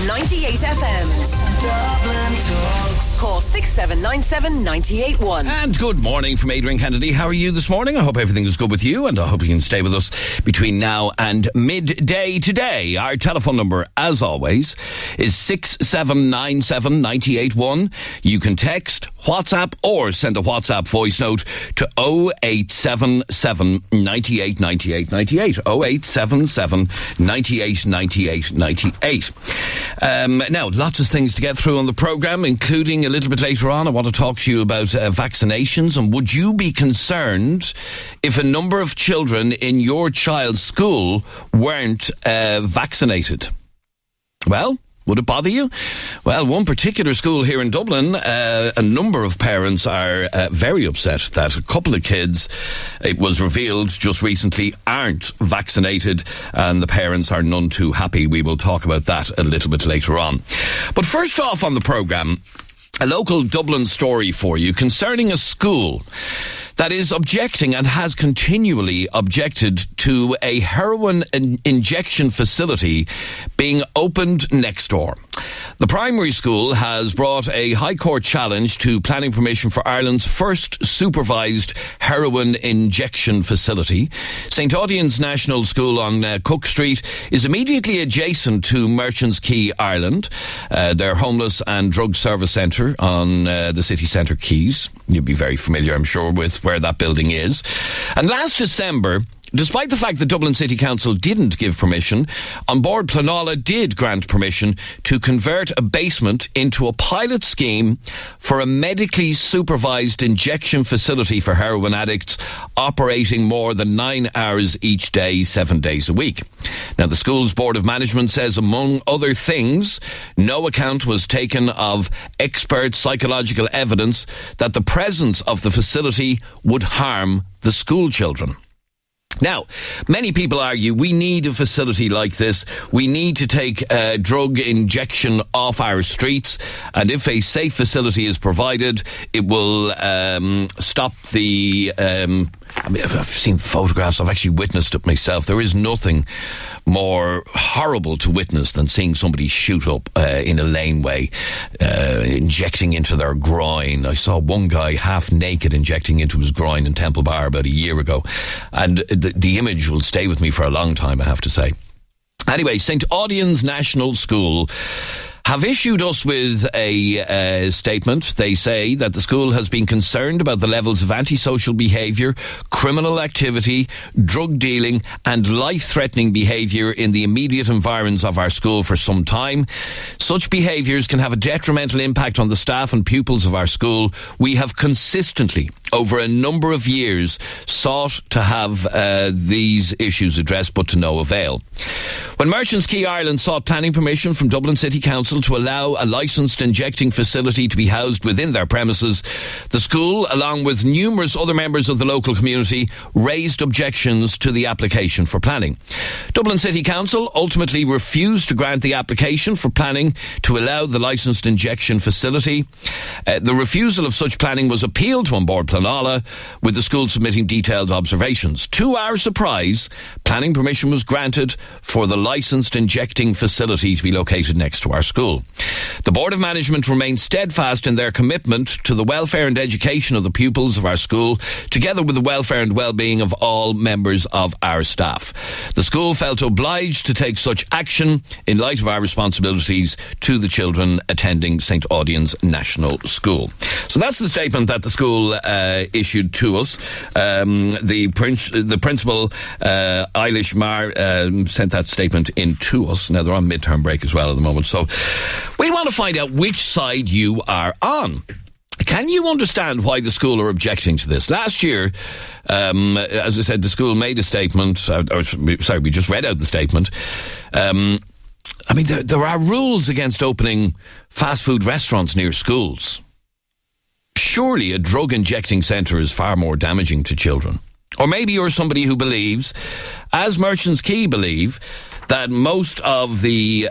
98 FM's Dublin Talks. Call 6797 981. And good morning from Adrian Kennedy. How are you this morning? I hope everything is good with you, and I hope you can stay with us between now and midday today. Our telephone number, as always, is 6797 981. You can text, WhatsApp, or send a WhatsApp voice note to 0877 98 98 98. 0877 98 98 98. Now, lots of things to get through on the programme, including a little bit later on, I want to talk to you about vaccinations, and would you be concerned if a number of children in your child's school weren't vaccinated? Well, would it bother you? Well, one particular school here in Dublin, a number of parents are very upset that a couple of kids, it was revealed just recently, aren't vaccinated, and the parents are none too happy. We will talk about that a little bit later on. But first off on the programme, a local Dublin story for you concerning a school that is objecting and has continually objected to a heroin injection facility being opened next door. The primary school has brought a High Court challenge to planning permission for Ireland's first supervised heroin injection facility. St. Audien's National School on Cook Street is immediately adjacent to Merchants Quay, Ireland, their homeless and drug service centre on the city centre quays. You'll be very familiar, I'm sure, with where that building is. And last December, despite the fact that Dublin City Council didn't give permission, On Board Pleanála did grant permission to convert a basement into a pilot scheme for a medically supervised injection facility for heroin addicts operating more than 9 hours each day, 7 days a week. Now, the school's Board of Management says, among other things, no account was taken of expert psychological evidence that the presence of the facility would harm the school children. Now, many people argue we need a facility like this. We need to take drug injection off our streets, and if a safe facility is provided, it will stop the... I've seen photographs, I've actually witnessed it myself. There is nothing more horrible to witness than seeing somebody shoot up in a laneway, injecting into their groin. I saw one guy half naked injecting into his groin in Temple Bar about a year ago, and the image will stay with me for a long time, I have to say. Anyway, St. Audien's National School have issued us with a statement. They say that the school has been concerned about the levels of antisocial behaviour, criminal activity, drug dealing and life-threatening behaviour in the immediate environs of our school for some time. Such behaviours can have a detrimental impact on the staff and pupils of our school. We have consistently, over a number of years, sought to have these issues addressed, but to no avail. When Merchants Quay, Ireland sought planning permission from Dublin City Council to allow a licensed injecting facility to be housed within their premises, the school, along with numerous other members of the local community, raised objections to the application for planning. Dublin City Council ultimately refused to grant the application for planning to allow the licensed injection facility. The refusal of such planning was appealed to On Board Pleanála, with the school submitting detailed observations. To our surprise, planning permission was granted for the licensed injecting facility to be located next to our school. The Board of Management remains steadfast in their commitment to the welfare and education of the pupils of our school, together with the welfare and well-being of all members of our staff. The school felt obliged to take such action in light of our responsibilities to the children attending St. Audien's National School. So that's the statement that the school issued to us. The principal, Eilish Marr, sent that statement in to us. Now, they're on midterm break as well at the moment, so we want to find out which side you are on. Can you understand why the school are objecting to this? Last year, as I said, the school made a statement. We just read out the statement. There are rules against opening fast food restaurants near schools. Surely a drug injecting centre is far more damaging to children. Or maybe you're somebody who believes, as Merchants Quay believe, that most of the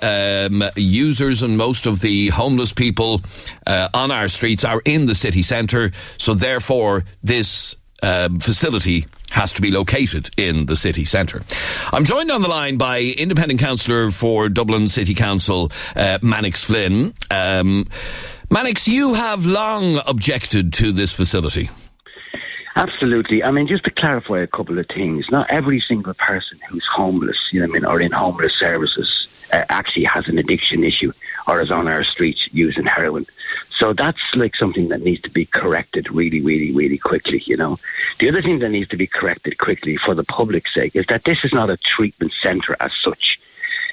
users and most of the homeless people on our streets are in the city centre, so therefore this facility has to be located in the city centre. I'm joined on the line by independent councillor for Dublin City Council, Mannix Flynn. Mannix, you have long objected to this facility. Absolutely. I mean, just to clarify a couple of things, not every single person who's homeless, or in homeless services actually has an addiction issue or is on our streets using heroin. So that's like something that needs to be corrected really, really, really quickly, The other thing that needs to be corrected quickly for the public's sake is that this is not a treatment centre as such.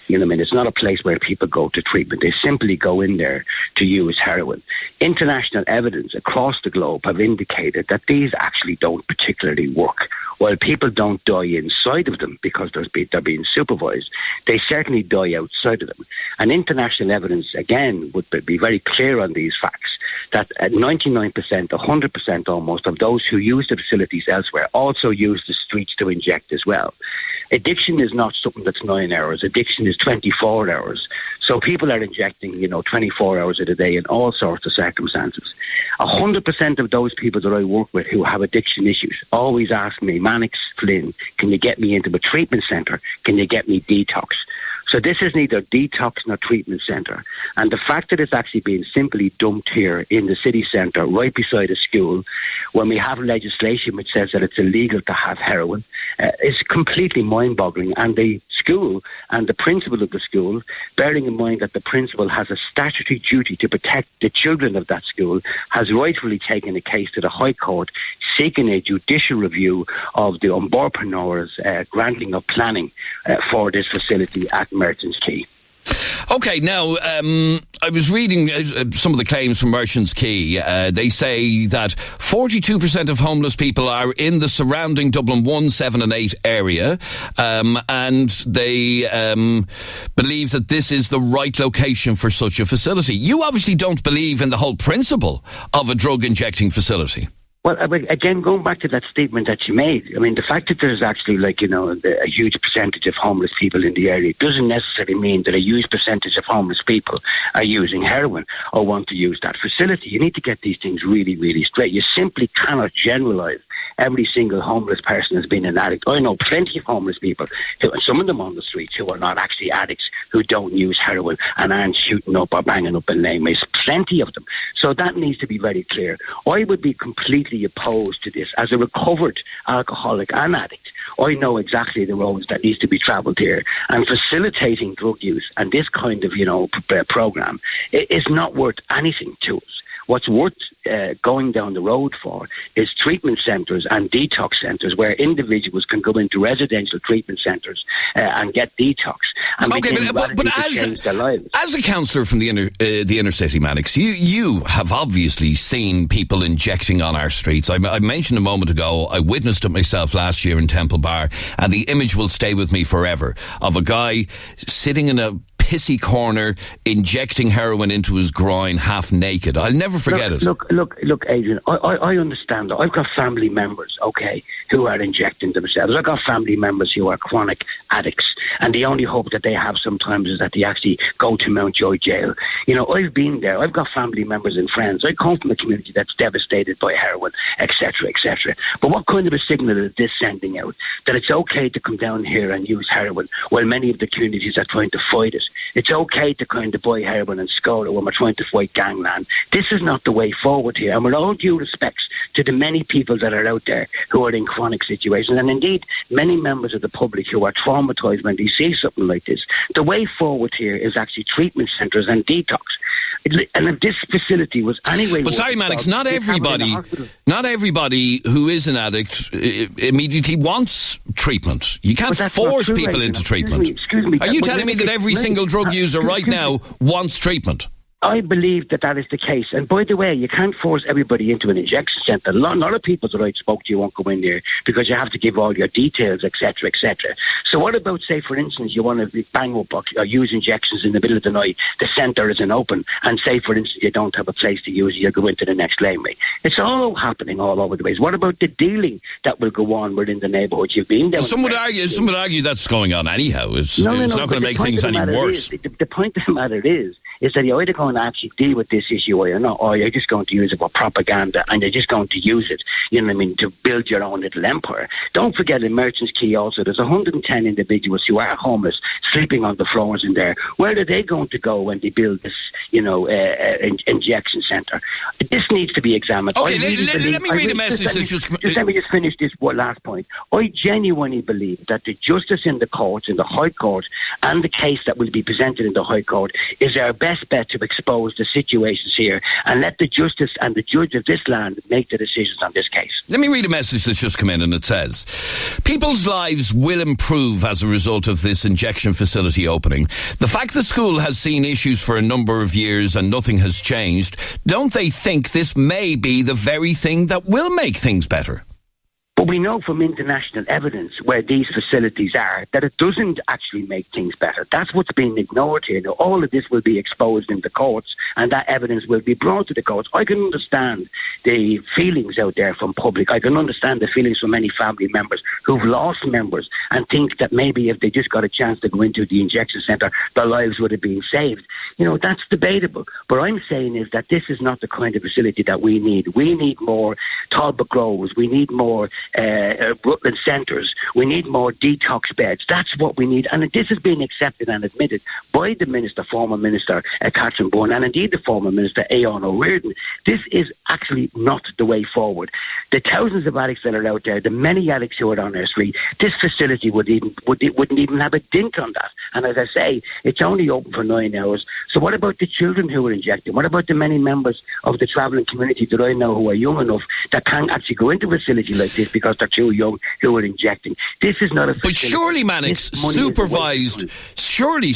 It's not a place where people go to treatment. They simply go in there to use heroin. International evidence across the globe have indicated that these actually don't particularly work. While people don't die inside of them because they're being supervised, they certainly die outside of them. And international evidence, again, would be very clear on these facts, that 99%, 100% almost of those who use the facilities elsewhere also use the streets to inject as well. Addiction is not something that's 9 hours. Addiction is 24 hours. So people are injecting, 24 hours of the day in all sorts of circumstances. 100% of those people that I work with who have addiction issues always ask me, Mannix Flynn, can you get me into a treatment centre? Can you get me detox? So this is neither detox nor treatment centre. And the fact that it's actually being simply dumped here in the city centre, right beside a school, when we have legislation which says that it's illegal to have heroin, is completely mind-boggling. And the school and the principal of the school, bearing in mind that the principal has a statutory duty to protect the children of that school, has rightfully taken a case to the High Court seeking a judicial review of the entrepreneur's granting of planning for this facility at Merchants Quay. Okay, now, I was reading some of the claims from Merchants Quay. They say that 42% of homeless people are in the surrounding Dublin 1, 7 and 8 area, and they believe that this is the right location for such a facility. You obviously don't believe in the whole principle of a drug-injecting facility. Well, again, going back to that statement that you made, I mean, the fact that there's actually, a huge percentage of homeless people in the area doesn't necessarily mean that a huge percentage of homeless people are using heroin or want to use that facility. You need to get these things really, really straight. You simply cannot generalise every single homeless person has been an addict. I know plenty of homeless people, and some of them on the streets, who are not actually addicts, who don't use heroin and aren't shooting up or banging up in laneways. Plenty of them. So that needs to be very clear. I would be completely opposed to this. As a recovered alcoholic and addict, I know exactly the roads that needs to be travelled here. And facilitating drug use and this kind of, programme is not worth anything to us. What's worth going down the road for is treatment centres and detox centres where individuals can go into residential treatment centres and get detox and begin to change their lives. As a councillor from the inner city, Mannix, you have obviously seen people injecting on our streets. I mentioned a moment ago, I witnessed it myself last year in Temple Bar, and the image will stay with me forever of a guy sitting in a pissy corner injecting heroin into his groin half naked. I'll never forget it. Look, Adrian, I understand that. I've got family members, who are injecting themselves. I've got family members who are chronic addicts, and the only hope that they have sometimes is that they actually go to Mountjoy jail. I've been there. I've got family members and friends. I come from a community that's devastated by heroin, etc., etc. But what kind of a signal is this sending out? That it's okay to come down here and use heroin while many of the communities are trying to fight it. It's okay to kind of buy heroin and score it when we're trying to fight gangland. This is not the way forward here. And with all due respects to the many people that are out there who are in chronic situations, and indeed many members of the public who are traumatised when they see something like this, the way forward here is actually treatment centres and detox. And if this facility was anyway... But sorry, Mannix, not everybody who is an addict immediately wants treatment. You can't force people into treatment. Excuse me. Are you telling me that every single drug user right now wants treatment? I believe that is the case. And by the way, you can't force everybody into an injection centre. A lot of people that I spoke to won't go in there because you have to give all your details, etc., etc. So what about, say, for instance, you want to bang up or use injections in the middle of the night, the centre isn't open, and say, for instance, you don't have a place to use it, you go into the next laneway. It's all happening all over the place. What about the dealing that will go on within the neighbourhood? You've been there. Well, some would argue that's going on anyhow. It's not going to make things any worse. The point of the matter is that you're either going going to actually deal with this issue, or you're not, or you're just going to use it for propaganda, and you're just going to use it, you know what I mean, to build your own little empire. Don't forget in Merchants Quay also, there's 110 individuals who are homeless, sleeping on the floors in there. Where are they going to go when they build this, you know, injection centre? This needs to be examined. Okay, let me read a message. Let me just finish this one last point. I genuinely believe that the justice in the courts, in the High Court, and the case that will be presented in the High Court is our best bet to expose the situations here and let the justice and the judge of this land make the decisions on this case. Let me read a message that's just come in, and it says, people's lives will improve as a result of this injection facility opening. The fact the school has seen issues for a number of years and nothing has changed, don't they think this may be the very thing that will make things better? But we know from international evidence where these facilities are that it doesn't actually make things better. That's what's being ignored here. Now, all of this will be exposed in the courts, and that evidence will be brought to the courts. I can understand the feelings out there from public. I can understand the feelings from many family members who've lost members and think that maybe if they just got a chance to go into the injection centre, their lives would have been saved. You know, that's debatable. But I'm saying is that this is not the kind of facility that we need. We need more Talbot Groves. We need more Rutland centres. We need more detox beds. That's what we need. And this has been accepted and admitted by the Minister, former Minister Catherine Bourne, and indeed the former Minister Aodhán Ó Ríordáin. This is actually not the way forward. The thousands of addicts that are out there, the many addicts who are on our street, this facility wouldn't even have a dint on that. And as I say, it's only open for 9 hours. So what about the children who are injecting? What about the many members of the travelling community that I know who are young enough that can't actually go into a facility like this because they're too young, who are injecting? This is not a facility. But surely, Mannix,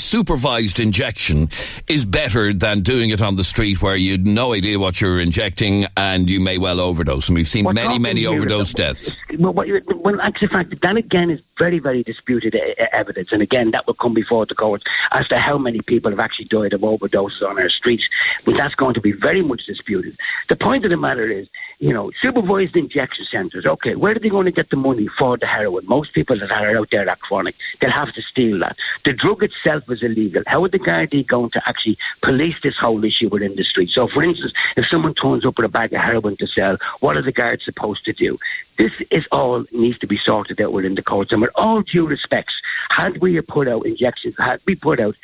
supervised injection is better than doing it on the street where you'd no idea what you're injecting and you may well overdose. And we've seen many overdose deaths. Well, actually, in fact, that again is very, very disputed evidence. And again, that will come before the courts as to how many people have actually died of overdoses on our streets. But that's going to be very much disputed. The point of the matter is, you know, supervised injection centres, okay, where are they going to get the money for the heroin? Most people that are out there are chronic. They'll have to steal that. The drug itself is illegal. How are the Gardaí going to actually police this whole issue within the street? So, for instance, if someone turns up with a bag of heroin to sell, what are the guards supposed to do? This is all needs to be sorted out within the courts. And with all due respects, had we put out injections, had we put out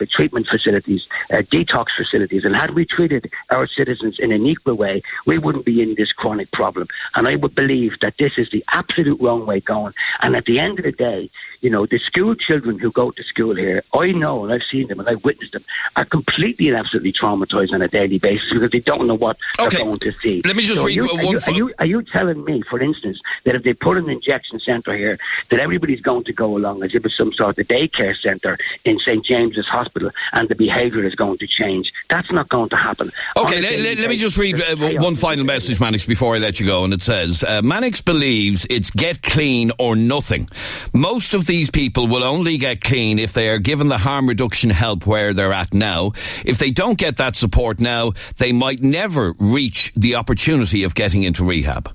treatment facilities, detox facilities, and had we treated our citizens in an equal way, we wouldn't be in this chronic problem. And I would believe that this is the absolute wrong way going. And at the end of the day, you know, the school children who go to school here, I know, and I've seen them and I've witnessed them, are completely and absolutely traumatised on a daily basis because they don't know what they're going to see. Let me just read one. Are you telling me, for instance, that if they put an injection centre here, that everybody's going to go along as if it's some sort of daycare centre in St. James's Hospital and the behaviour is going to change? That's not going to happen. Okay, let me just read one final message, Mannix, before I let you go, and it says, Mannix believes it's get clean or nothing. Most of these people will only get clean if they are given the harm reduction help where they're at now. If they don't get that support now, they might never reach the opportunity of getting into rehab.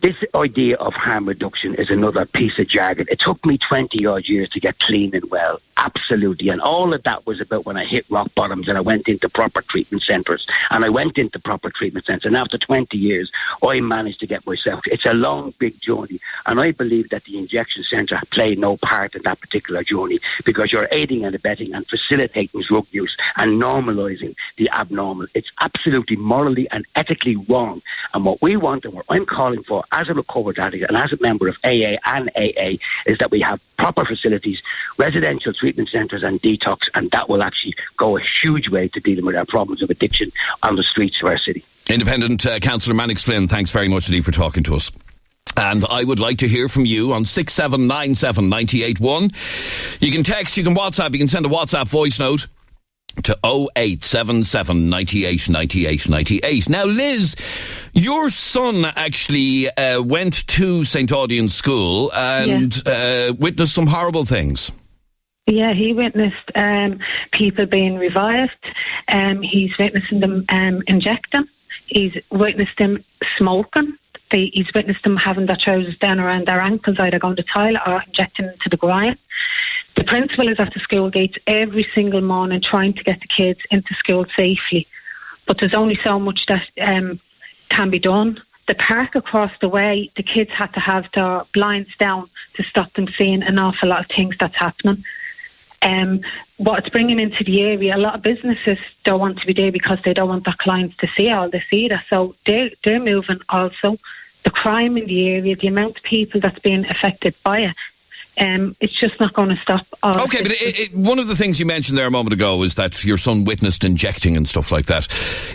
This idea of harm reduction is another piece of jargon. It took me 20-odd years to get clean and well, absolutely. And all of that was about when I hit rock bottoms and I went into proper treatment centres. And after 20 years, I managed to get myself. It's a long, big journey. And I believe that the injection centre played no part in that particular journey because you're aiding and abetting and facilitating drug use and normalising the abnormal. It's absolutely morally and ethically wrong. And what we want and what I'm calling for as a recovered addict and as a member of AA and AA is that we have proper facilities, residential treatment centres and detox, and that will actually go a huge way to dealing with our problems of addiction on the streets of our city. Independent Councillor Mannix Flynn, thanks very much indeed for talking to us. And I would like to hear from you on 6797 981. You can text, you can WhatsApp, you can send a WhatsApp voice note to 0877 98 98 98. Now, Liz, your son actually went to St. Audian's School and witnessed some horrible things. Yeah, he witnessed people being revived. He's witnessing them injecting. He's witnessed them smoking. He's witnessed them having their trousers down around their ankles, either going to the toilet or injecting into the groin. The principal is at the school gates every single morning trying to get the kids into school safely. But there's only so much that can be done. The park across the way, the kids had to have their blinds down to stop them seeing an awful lot of things that's happening. What's bringing into the area, a lot of businesses don't want to be there because they don't want their clients to see all this either. So they're moving also. The crime in the area, the amount of people that's being affected by it, it's just not going to stop. Okay, but one of the things you mentioned there a moment ago is that your son witnessed injecting and stuff like that.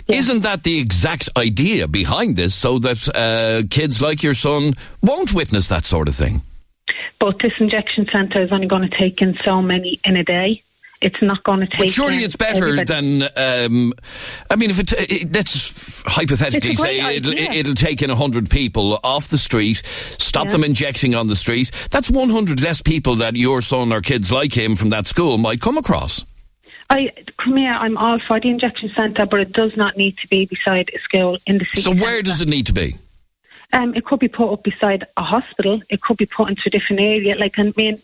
Yeah. Isn't that the exact idea behind this, so that kids like your son won't witness that sort of thing? But this injection centre is only going to take in so many in a day. It's not going to take. But surely it's better than. I mean, let's hypothetically say it'll take in 100 people off the street, stop them injecting on the street. That's 100 less people that your son or kids like him from that school might come across. I'm all for the injection centre, but it does not need to be beside a school in the city. So where does it need to be? It could be put up beside a hospital. It could be put into a different area,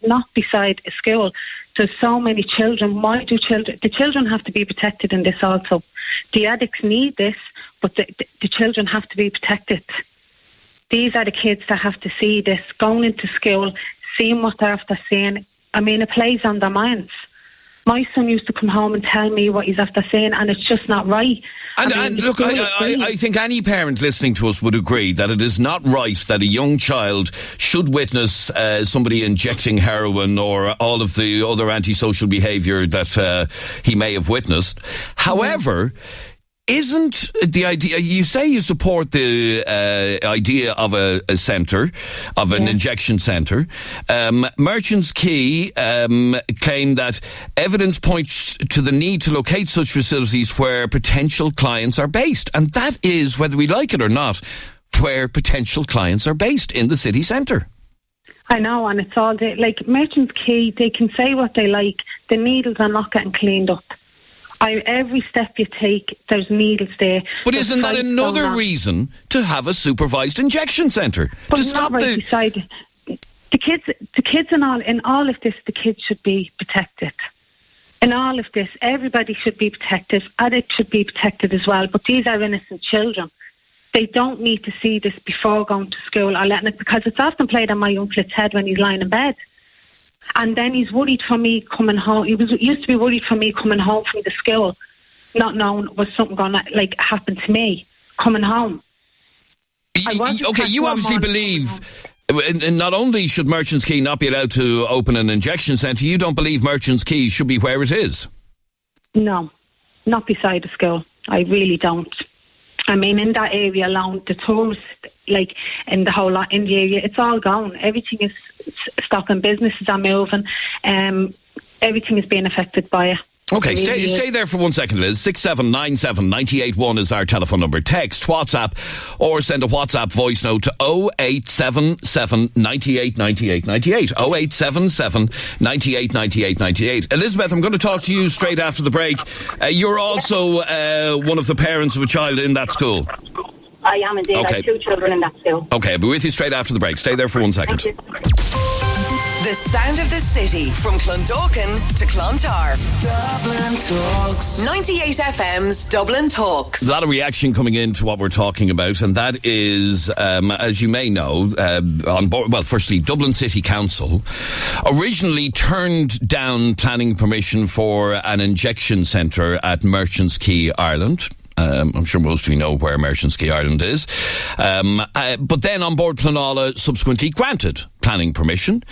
not beside a school. There's so many children. Why do the children have to be protected in this also? The addicts need this, but the children have to be protected. These are the kids that have to see this, going into school, seeing what they're after seeing. I mean, it plays on their minds. My son used to come home and tell me what he's after saying, and it's just not right. And look, I think any parent listening to us would agree that it is not right that a young child should witness somebody injecting heroin or all of the other antisocial behaviour that he may have witnessed. However, isn't the idea, you say you support the idea of a centre, of an injection centre. Merchants Quay claim that evidence points to the need to locate such facilities where potential clients are based. And that is, whether we like it or not, where potential clients are based, in the city centre. I know, and it's all day. Like Merchants Quay, they can say what they like. The needles are not getting cleaned up. Every step you take, there's needles there. But isn't that another reason to have a supervised injection centre? But to stop beside the kids in all of this, the kids should be protected. In all of this, everybody should be protected. Addicts should be protected as well. But these are innocent children. They don't need to see this before going to school or letting it, because it's often played on my uncle's head when he's lying in bed. And then he's worried for me coming home. He used to be worried for me coming home from the school, not knowing was something going to happen to me coming home. You obviously believe, and not only should Merchants Quay not be allowed to open an injection centre, you don't believe Merchants Quay should be where it is? No, not beside the school. I really don't. I mean, in that area alone, the tourists, in the whole lot in the area, it's all gone. Everything is stopping. Businesses are moving. Everything is being affected by it. Okay, stay there for 1 second, Liz. 6797 981 is our telephone number. Text, WhatsApp, or send a WhatsApp voice note to 0877 98 98 98. 0877 98 98 98. Elizabeth, I'm going to talk to you straight after the break. You're also one of the parents of a child in that school. I am indeed. Okay. I have 2 children in that school. Okay, I'll be with you straight after the break. Stay there for 1 second. Thank you. The sound of the city, from Clondalkin to Clontarf. Dublin Talks. 98 FM's Dublin Talks. A lot of reaction coming in to what we're talking about, and that is, as you may know, on board. Well, firstly, Dublin City Council originally turned down planning permission for an injection centre at Merchants Quay, Ireland. I'm sure most of you know where Merchants Quay, Ireland is. But then On Board Pleanála subsequently granted planning permission.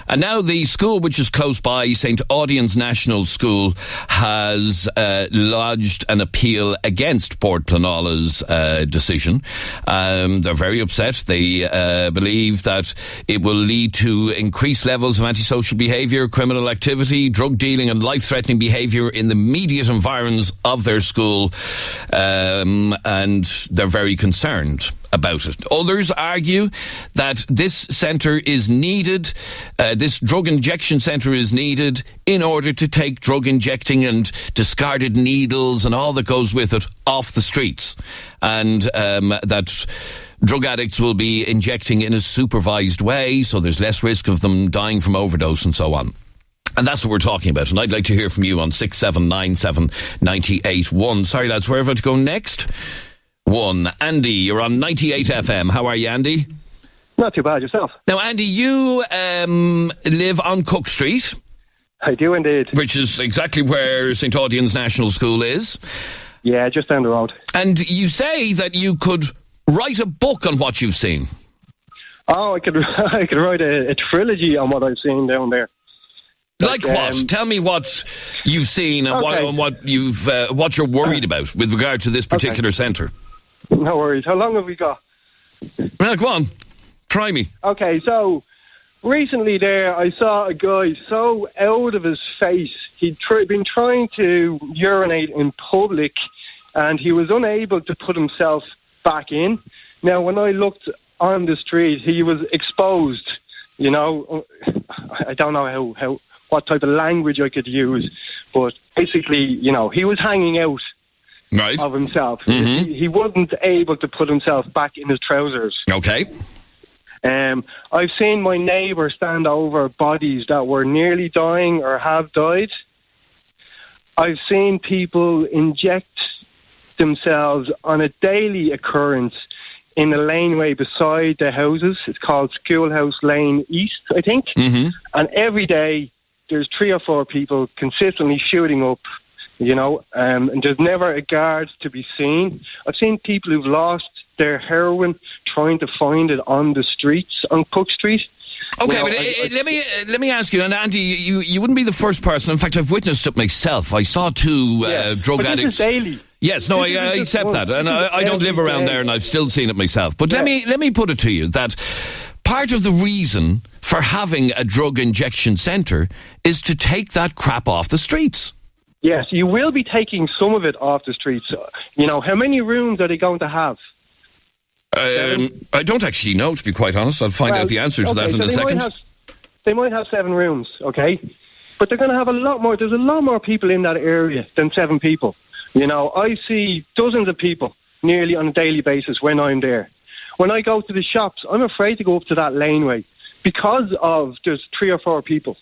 And now the school, which is close by, St. Audien's National School, has lodged an appeal against Board Pleanála's decision. They're very upset. They believe that it will lead to increased levels of antisocial behaviour, criminal activity, drug dealing and life-threatening behaviour in the immediate environs of their school. And they're very concerned about it. Others argue that this centre is needed, this drug injection centre is needed in order to take drug injecting and discarded needles and all that goes with it off the streets. And that drug addicts will be injecting in a supervised way, so there's less risk of them dying from overdose and so on. And that's what we're talking about. And I'd like to hear from you on 6797 981. Sorry, lads, where have I to go next? One. Andy, you're on 98 FM. How are you, Andy? Not too bad, yourself. Now, Andy, you live on Cook Street. I do indeed. Which is exactly where St. Audien's National School is. Yeah, just down the road. And you say that you could write a book on what you've seen. Oh, I could write a trilogy on what I've seen down there. Like what? Tell me what you've seen and what you're worried about with regard to this particular centre. No worries. How long have we got? Well, go on. Try me. Okay, so recently there I saw a guy so out of his face. He'd been trying to urinate in public and he was unable to put himself back in. Now, when I looked on the street, he was exposed. You know, I don't know how what type of language I could use, but basically, you know, he was hanging out of himself. Mm-hmm. He wasn't able to put himself back in his trousers. Okay. I've seen my neighbour stand over bodies that were nearly dying or have died. I've seen people inject themselves on a daily occurrence in a laneway beside the houses. It's called Schoolhouse Lane East, I think. Mm-hmm. And every day there's 3 or 4 people consistently shooting up, you know, and there's never a guard to be seen. I've seen people who've lost their heroin trying to find it on the streets on Cook Street. Okay, but let me ask you, and Andy, you wouldn't be the first person. In fact, I've witnessed it myself. I saw 2 drug addicts. This is daily. Yes, no, I accept that, and I don't live around there, and I've still seen it myself. But let me put it to you that part of the reason for having a drug injection centre is to take that crap off the streets. Yes, you will be taking some of it off the streets. You know, how many rooms are they going to have? I don't actually know, to be quite honest. I'll find out the answer to that in a second. They might have 7 rooms, okay? But they're going to have a lot more. There's a lot more people in that area than 7 people. You know, I see dozens of people nearly on a daily basis when I'm there. When I go to the shops, I'm afraid to go up to that laneway because of there's 3 or 4 people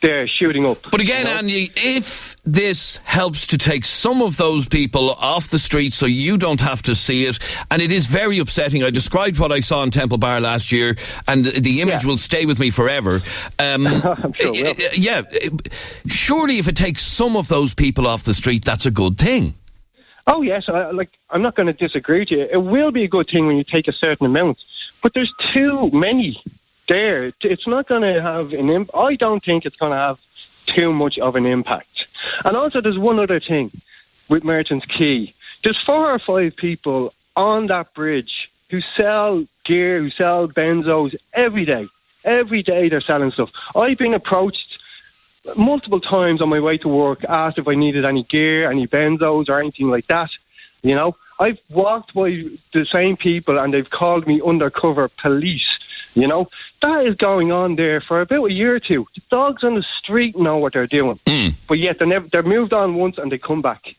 there shooting up. But again, you know? Andy, if this helps to take some of those people off the street so you don't have to see it, and it is very upsetting. I described what I saw in Temple Bar last year, and the image will stay with me forever. I'm sure it will. Surely if it takes some of those people off the street, that's a good thing. Oh, yes. I'm not going to disagree with you. It will be a good thing when you take a certain amount. But there's too many there. It's not going to have an impact. I don't think it's going to have too much of an impact. And also there's one other thing with Merchants Quay. There's 4 or 5 people on that bridge who sell gear, who sell benzos every day. Every day they're selling stuff. I've been approached multiple times on my way to work, asked if I needed any gear, any benzos or anything like that. You know, I've walked by the same people and they've called me undercover police. You know, that is going on there for about a year or 2. The dogs on the street know what they're doing, but yet they're moved on once and they come back.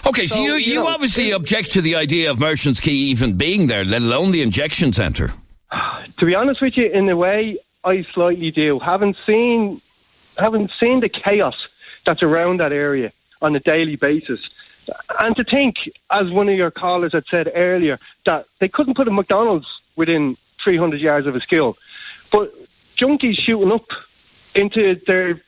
Okay, so you obviously object to the idea of Merchants Quay even being there, let alone the injection centre. To be honest with you, in a way, I slightly do. Haven't seen the chaos that's around that area on a daily basis. And to think, as one of your callers had said earlier, that they couldn't put a McDonald's within 300 yards of a school. But junkies shooting up into their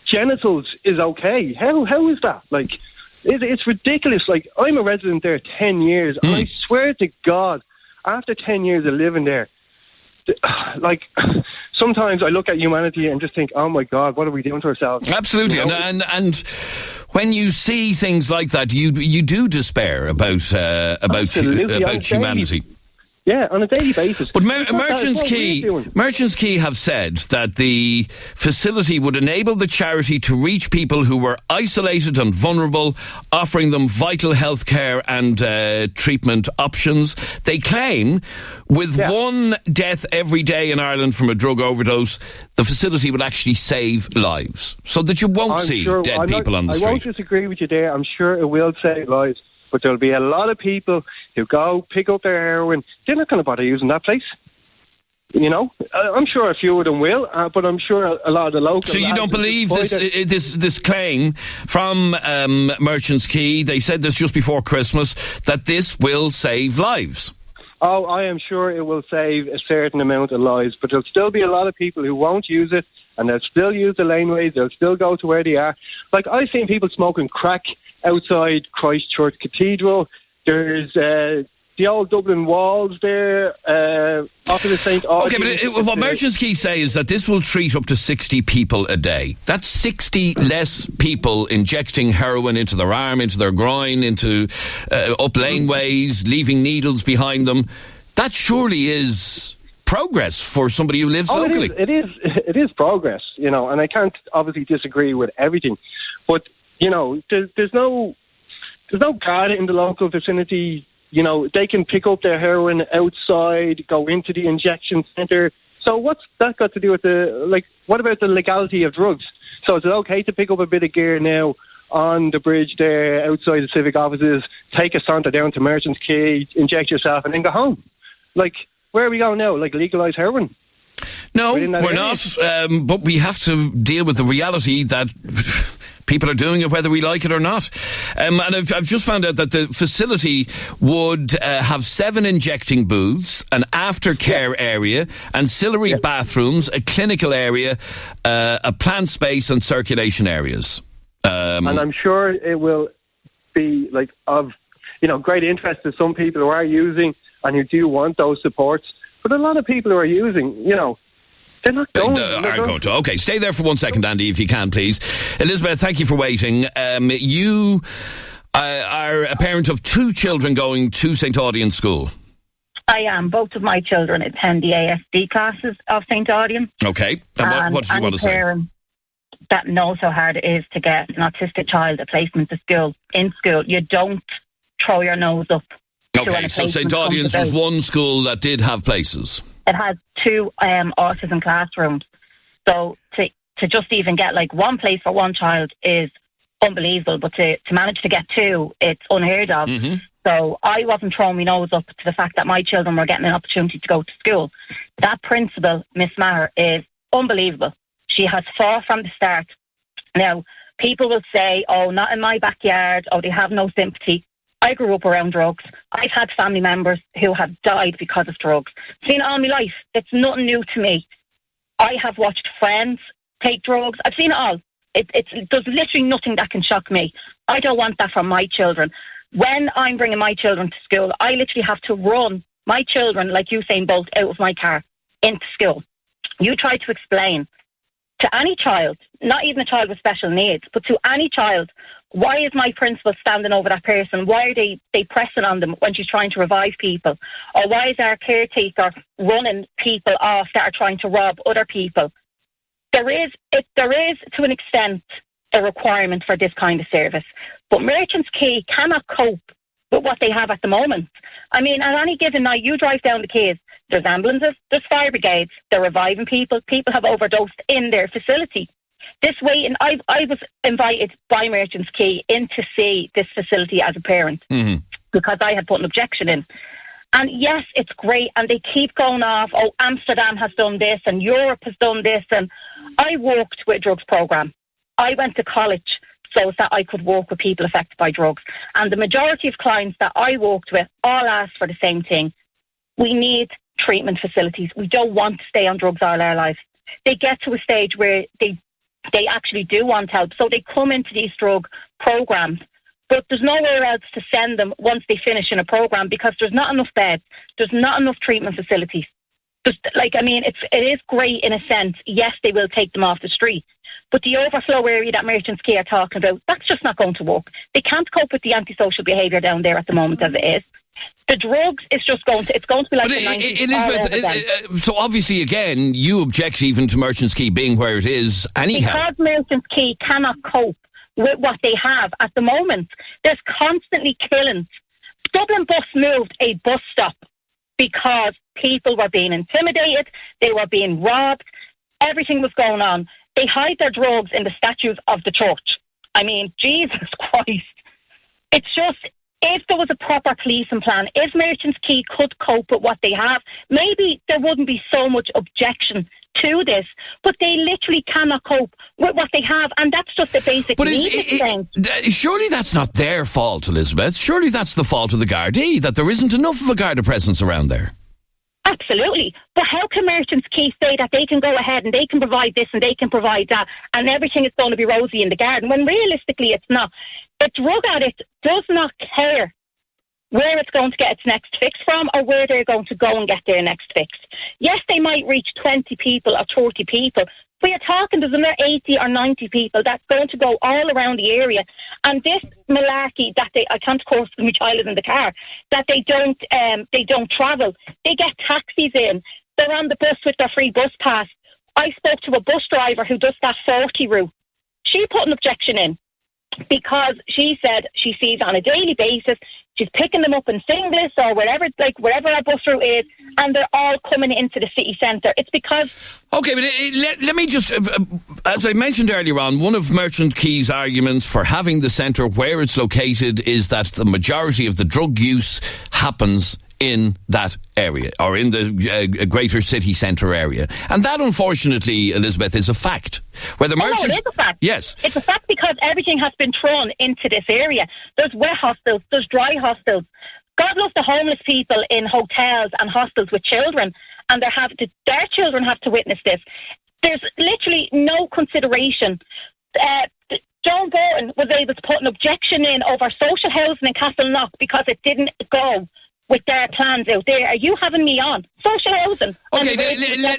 genitals is okay. How is that? Like, it's ridiculous. Like, I'm a resident there 10 years, and I swear to God, after 10 years of living there, like, sometimes I look at humanity and just think, oh my God, what are we doing to ourselves? Absolutely, you know? and when you see things like that, you do despair about humanity. Yeah, on a daily basis. But Merchants Quay have said that the facility would enable the charity to reach people who were isolated and vulnerable, offering them vital health care and treatment options. They claim with 1 death every day in Ireland from a drug overdose, the facility will actually save lives, so that you won't see dead people on the street. I won't disagree with you there. I'm sure it will save lives. But there'll be a lot of people who go pick up their heroin. They're not going to bother using that place. You know, I'm sure a few of them will, but I'm sure a lot of the local... So you don't believe this claim from Merchants Quay, they said this just before Christmas, that this will save lives? Oh, I am sure it will save a certain amount of lives, but there'll still be a lot of people who won't use it, and they'll still use the laneways, they'll still go to where they are. Like, I've seen people smoking crack outside Christchurch Cathedral. There's... the old Dublin walls there, opposite St. Audrey. Okay, but what Merchants Quay say is that this will treat up to 60 people a day. That's 60 less people injecting heroin into their arm, into their groin, into up laneways, leaving needles behind them. That surely is progress for somebody who lives locally. It is progress, you know, and I can't obviously disagree with everything. But, you know, there's no guard in the local vicinity. You know, they can pick up their heroin outside, go into the injection centre. So what's that got to do with what about the legality of drugs? So is it okay to pick up a bit of gear now on the bridge there outside the civic offices, take a saunter down to Merchants Quay, inject yourself and then go home? Like, where are we going now? Like, legalise heroin? No, we're not. But we have to deal with the reality that... people are doing it whether we like it or not. And I've just found out that the facility would have 7 injecting booths, an aftercare area, ancillary bathrooms, a clinical area, a plant space and circulation areas. And I'm sure it will be of great interest to some people who are using and who do want those supports. But a lot of people who are using, they're not going. Okay, stay there for 1 second, Andy, if you can, please. Elizabeth, thank you for waiting. You are a parent of 2 children going to St. Audian School. I am. Both of my children attend the ASD classes of St. Audian. Okay. And what did you want to say? That knows how hard it is to get an autistic child a placement in school. You don't throw your nose up. Okay, so St. Audian's was one school that did have places. It has 2 autism classrooms. So to just even get one place for one child is unbelievable, but to manage to get 2, it's unheard of. Mm-hmm. So I wasn't throwing my nose up to the fact that my children were getting an opportunity to go to school. That principal, Miss Maher, is unbelievable. She has fought from the start. Now, people will say, oh, not in my backyard, oh, they have no sympathy. I grew up around drugs. I've had family members who have died because of drugs. Seen it all my life. It's nothing new to me. I have watched friends take drugs. I've seen it all. There's literally nothing that can shock me. I don't want that for my children. When I'm bringing my children to school, I literally have to run my children, like Usain Bolt, out of my car into school. You try to explain to any child, not even a child with special needs, but to any child, why is my principal standing over that person? Why are they pressing on them when she's trying to revive people? Or why is our caretaker running people off that are trying to rob other people? There is, to an extent, a requirement for this kind of service. But Merchants Quay cannot cope with what they have at the moment. I mean, at any given night, you drive down the quays, there's ambulances, there's fire brigades, they're reviving people. People have overdosed in their facility. This waiting, I was invited by Merchants Quay in to see this facility as a parent because I had put an objection in. And yes, it's great, and they keep going off, oh, Amsterdam has done this and Europe has done this. And I worked with a drugs programme. I went to college so that I could work with people affected by drugs. And the majority of clients that I worked with all asked for the same thing. We need treatment facilities. We don't want to stay on drugs all our lives. They get to a stage where they actually do want help. So they come into these drug programs, but there's nowhere else to send them once they finish in a program because there's not enough beds. There's not enough treatment facilities. It is great in a sense. Yes, they will take them off the street, but the overflow area that Merchants Quay are talking about, that's just not going to work. They can't cope with the antisocial behaviour down there at the moment as it is. The drugs is just going to be like the 90s. Elizabeth, so obviously, again, you object even to Merchants Quay being where it is anyhow. Because Merchants Quay cannot cope with what they have at the moment. There's constantly killings. Dublin Bus moved a bus stop because people were being intimidated, they were being robbed, everything was going on. They hide their drugs in the statues of the church. I mean, Jesus Christ. It's just, if there was a proper policing plan, if Merchants Quay could cope with what they have, maybe there wouldn't be so much objection to this, but they literally cannot cope with what they have, and that's just a basic need. Surely that's not their fault, Elizabeth. Surely that's the fault of the Gardaí, that there isn't enough of a Garda presence around there. Absolutely. But how can Merchants Quay say that they can go ahead and they can provide this and they can provide that and everything is going to be rosy in the garden, when realistically it's not? The drug addict does not care where it's going to get its next fix from or where they're going to go and get their next fix. Yes, they might reach 20 people or 30 people. But you're talking, there's another 80 or 90 people that's going to go all around the area. And this malarkey that I can't, of course, my child is in the car, that they don't travel. They get taxis in. They're on the bus with their free bus pass. I spoke to a bus driver who does that 40 route. She put an objection in because she said she sees on a daily basis, she's picking them up in Singlis or wherever our bus route is, and they're all coming into the city centre. It's because... OK, but let me just... as I mentioned earlier on, one of Merchant Quay's arguments for having the centre where it's located is that the majority of the drug use happens in that area, or in the greater city centre area. And that, unfortunately, Elizabeth, is a fact. Where the merchants... No, it is a fact. Yes. It's a fact because everything has been thrown into this area. There's wet hostels, there's dry hostels. God loves the homeless people in hotels and hostels with children, and their children have to witness this. There's literally no consideration. John Burton was able to put an objection in over social housing in Castleknock because it didn't go with their plans out there. Are you having me on? Social housing. OK,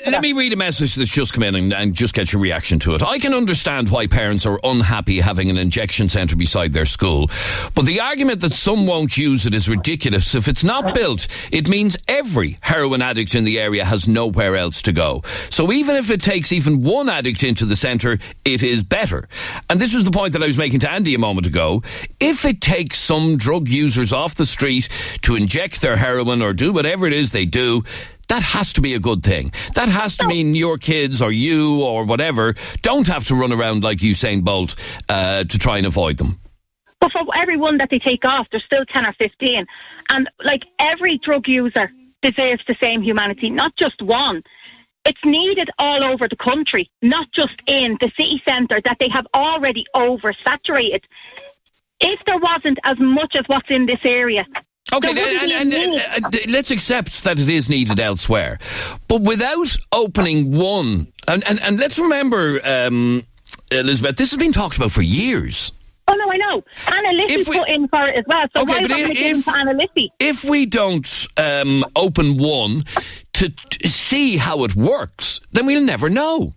let me read a message that's just come in and just get your reaction to it. I can understand why parents are unhappy having an injection centre beside their school, but the argument that some won't use it is ridiculous. If it's not built, it means every heroin addict in the area has nowhere else to go. So even if it takes even one addict into the centre, it is better. And this was the point that I was making to Andy a moment ago. If it takes some drug users off the street to inject their heroin or do whatever it is they do, that has to be a good thing. That has to mean your kids or you or whatever don't have to run around like Usain Bolt to try and avoid them. But for every one that they take off, there's still 10 or 15. And like every drug user deserves the same humanity, not just one. It's needed all over the country, not just in the city centre that they have already oversaturated. If there wasn't as much as what's in this area... OK, and let's accept that it is needed elsewhere. But without opening one... And let's remember, Elizabeth, this has been talked about for years. Oh, no, I know. Anna Liffey's put in for it as well. So why not make it into Anna Liffey? If we don't open one to see how it works, then we'll never know.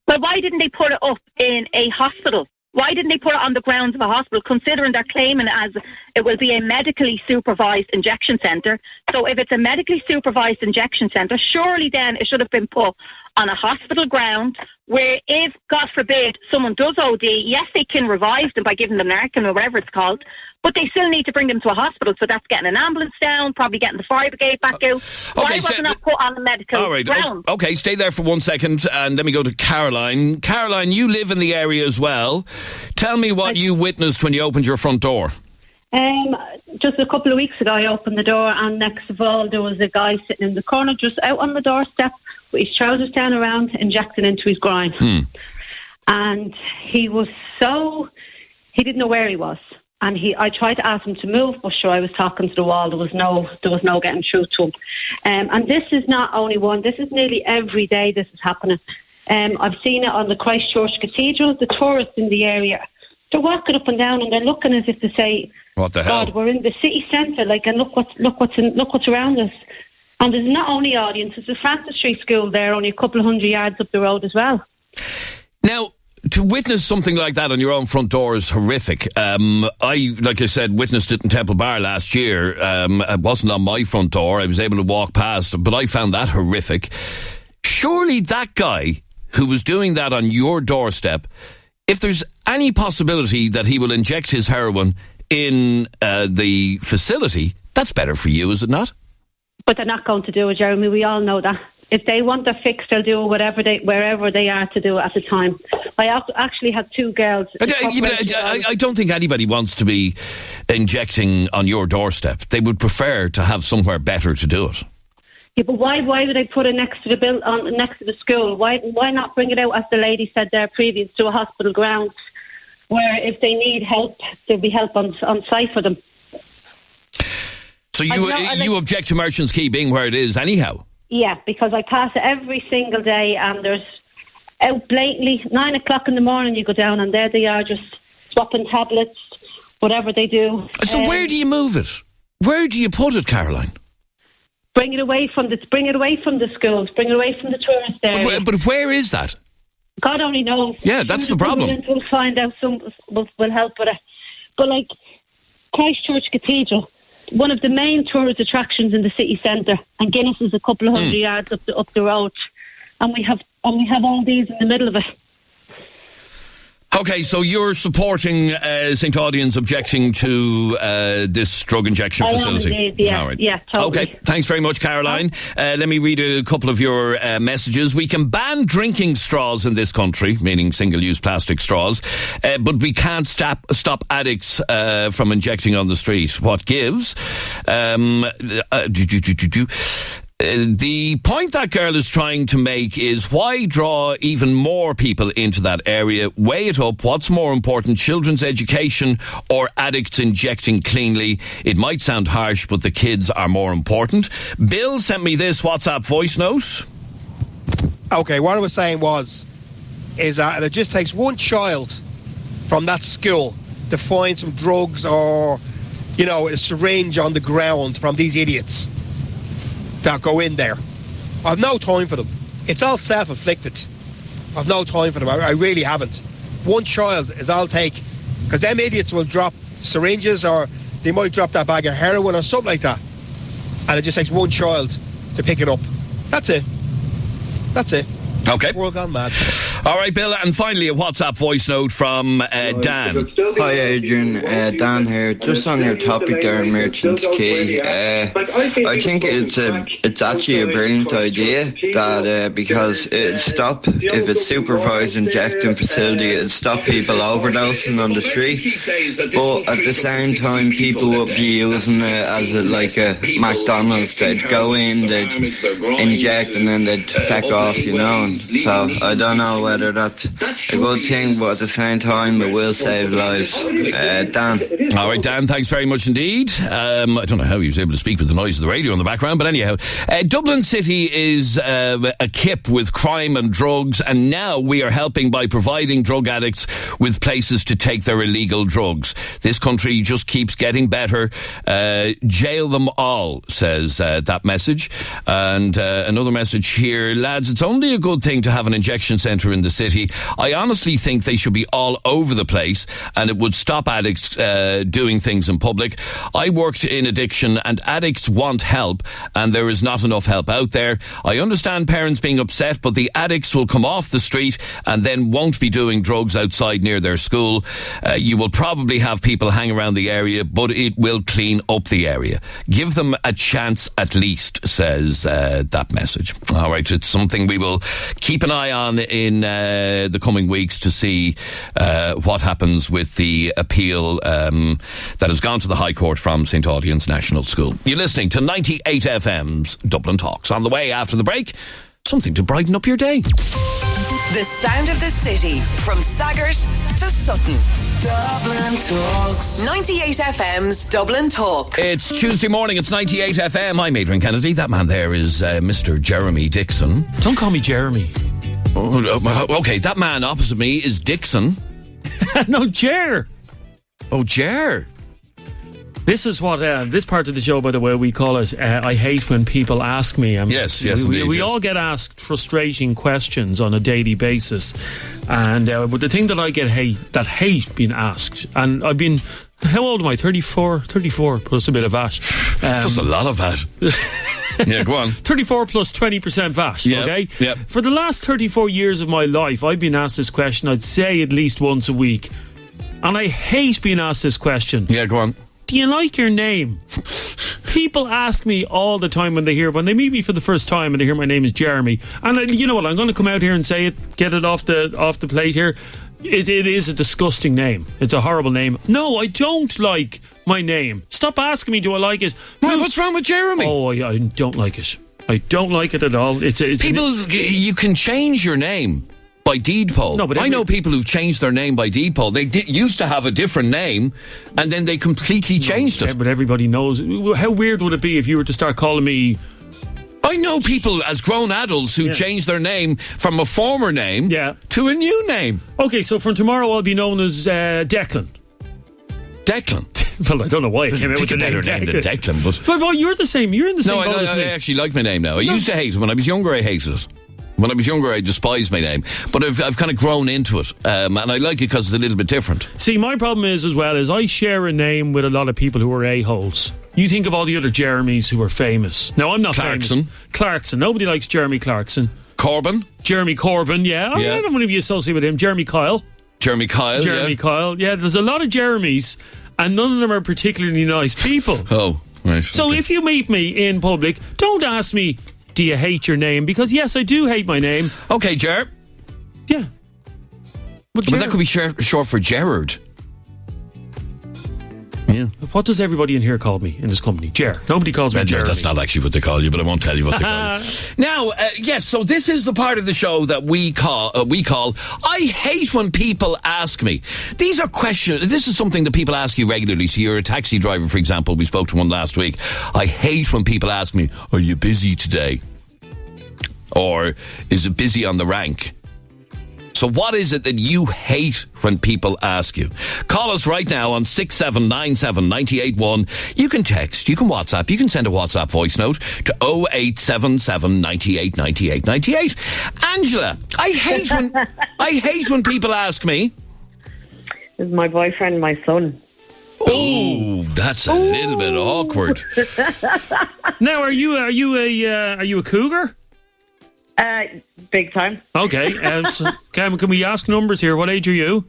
But why didn't they put it up in a hospital? Why didn't they put it on the grounds of a hospital, considering they're claiming it as it will be a medically supervised injection centre? So if it's a medically supervised injection centre, surely then it should have been put on a hospital ground where if, God forbid, someone does OD, yes, they can revive them by giving them Narcan or whatever it's called, but they still need to bring them to a hospital. So that's getting an ambulance down, probably getting the fire brigade back out. Why wasn't that put on a medical ground? OK, stay there for 1 second and let me go to Caroline. Caroline, you live in the area as well. Tell me what you witnessed when you opened your front door. Just a couple of weeks ago, I opened the door, and next of all, there was a guy sitting in the corner, just out on the doorstep, with his trousers down around, injecting into his groin. And he didn't know where he was. And I tried to ask him to move, but sure, I was talking to the wall. There was no getting through to him. And this is not only one. This is nearly every day this is happening. I've seen it on the Christchurch Cathedral. The tourists in the area, they're walking up and down and they're looking as if to say, "What the hell? God, we're in the city centre, and look what's around us." And there's not only audience, there's the Francis Street School there, only a couple of 100 yards up the road as well. Now, to witness something like that on your own front door is horrific. Like I said, witnessed it in Temple Bar last year. It wasn't on my front door. I was able to walk past, but I found that horrific. Surely that guy who was doing that on your doorstep, if there's any possibility that he will inject his heroin in the facility, that's better for you, is it not? But they're not going to do it, Jeremy. We all know that. If they want their fix, they'll do wherever they are to do it at the time. I actually had 2 girls. I don't think anybody wants to be injecting on your doorstep. They would prefer to have somewhere better to do it. Yeah, but why would they put it next to the next to the school? Why not bring it out, as the lady said there previous, to a hospital grounds, where if they need help, there'll be help on site for them. So you object to Merchants Quay being where it is anyhow? Yeah, because I pass it every single day, and there's out blatantly 9 o'clock in the morning. You go down, and there they are, just swapping tablets, whatever they do. So where do you move it? Where do you put it, Caroline? Bring it away from the schools. Bring it away from the tourist area. But where is that? God only knows. Yeah, that's the problem. We'll find out. Some will help with it. But like Christchurch Cathedral, one of the main tourist attractions in the city centre, and Guinness is a couple of hundred yards up the road, and we have all these in the middle of it. Okay, so you're supporting St. Audians objecting to this drug injection facility? I am indeed, yeah. All right. Yeah, totally. Okay, thanks very much, Caroline. Let me read a couple of your messages. We can ban drinking straws in this country, meaning single-use plastic straws, but we can't stop addicts from injecting on the street. What gives? The point that girl is trying to make is, why draw even more people into that area? Weigh it up. What's more important, children's education or addicts injecting cleanly? It might sound harsh, but the kids are more important. Bill sent me this WhatsApp voice note. Okay, what I was saying is that it just takes one child from that school to find some drugs or, a syringe on the ground from these idiots that go in there. I've no time for them. It's all self-inflicted. I've no time for them. I really haven't. One child is all I'll take, because them idiots will drop syringes, or they might drop that bag of heroin or something like that, and it just takes one child to pick it up. That's it. Okay. World gone mad. All right, Bill, and finally a WhatsApp voice note from Dan. Hi, Adrian. Dan here. Just on your topic there, Merchants Quay. I think it's actually a brilliant idea that because it'd stop, if it's supervised injecting facility, it'd stop people overdosing on the street. But at the same time, people would be using it as a McDonald's. They'd go in, they'd inject, and then they'd feck off, And so I don't know whether that's a good thing, but at the same time, it will save lives. Dan. All right, Dan, thanks very much indeed. I don't know how he was able to speak with the noise of the radio in the background, but anyhow, Dublin City is a kip with crime and drugs, and now we are helping by providing drug addicts with places to take their illegal drugs. This country just keeps getting better. Jail them all, says that message. And another message here, lads, it's only a good thing to have an injection centre in the city. I honestly think they should be all over the place, and it would stop addicts doing things in public. I worked in addiction, and addicts want help, and there is not enough help out there. I understand parents being upset, but the addicts will come off the street and then won't be doing drugs outside near their school. You will probably have people hang around the area, but it will clean up the area. Give them a chance at least, says that message. All right, it's something we will keep an eye on in the coming weeks to see what happens with the appeal that has gone to the High Court from St. Audians National School. You're listening to 98 FM's Dublin Talks. On the way after the break, something to brighten up your day. The sound of the city, from Saggart to Sutton. Dublin Talks. 98 FM's Dublin Talks. It's Tuesday morning, it's 98 FM. I'm Adrian Kennedy. That man there is Mr. Jeremy Dixon. Don't call me Jeremy. Oh, okay, that man opposite me is Dixon. No, Jer. Oh, Jer. This is what this part of the show, by the way, we call it I hate when people ask me. Yes, we all get asked frustrating questions on a daily basis, and but the thing that I hate being asked, and I've been, how old am I? 34 plus a bit of VAT. Just a lot of VAT. Yeah, go on. 34 plus 20% VAT, yep, okay? Yep. For the last 34 years of my life, I've been asked this question, I'd say at least once a week, and I hate being asked this question. Yeah, go on. Do you like your name? people ask me all the time when they meet me for the first time and they hear my name is Jeremy. And you know what? I'm going to come out here and say it, get it off the plate here. It is a disgusting name. It's a horrible name. No, I don't like my name. Stop asking me, do I like it? Well, what's wrong with Jeremy? Oh, I don't like it. I don't like it at all. You can change your name by deed poll. No, but I know people who've changed their name by deed poll. They used to have a different name, and then they completely changed it. But everybody knows. How weird would it be if you were to start calling me... I know people as grown adults who changed their name from a former name to a new name. Okay, so from tomorrow I'll be known as Declan. Declan? Well, I don't know why I came out with the name name than Declan, but... Well, you're the same. You're in the same boat as me. I actually like my name now. I used to hate it. When I was younger, I hated it. When I was younger, I despised my name. But I've kind of grown into it. And I like it because it's a little bit different. See, my problem is I share a name with a lot of people who are a-holes. You think of all the other Jeremys who are famous. Now, I'm not famous. Clarkson. Nobody likes Jeremy Clarkson. Corbyn. Jeremy Corbyn, yeah. I don't want to be associated with him. Jeremy Kyle. Jeremy Kyle, Yeah, there's a lot of Jeremys, and none of them are particularly nice people. Oh, right. So if you meet me in public, don't ask me, do you hate your name? Because yes, I do hate my name. Okay, Ger. Yeah. But that could be short for Gerard. Yeah. What does everybody in here call me in this company? Ger. Nobody calls me Jeremy. That's not actually what they call you, but I won't tell you what they call you. Now, yes, so this is the part of the show that we call I hate when people ask me. These are questions. This is something that people ask you regularly. So you're a taxi driver, for example. We spoke to one last week. I hate when people ask me, are you busy today? Or is it busy on the rank? So what is it that you hate when people ask you? Call us right now on 6797 981. You can text, you can WhatsApp, you can send a WhatsApp voice note to 0877 98 98 98. Angela, I hate when people ask me. Is my boyfriend my son? Oh, that's a little bit awkward. Now, are you a cougar? Big time. Okay. So, can we ask numbers here? What age are you?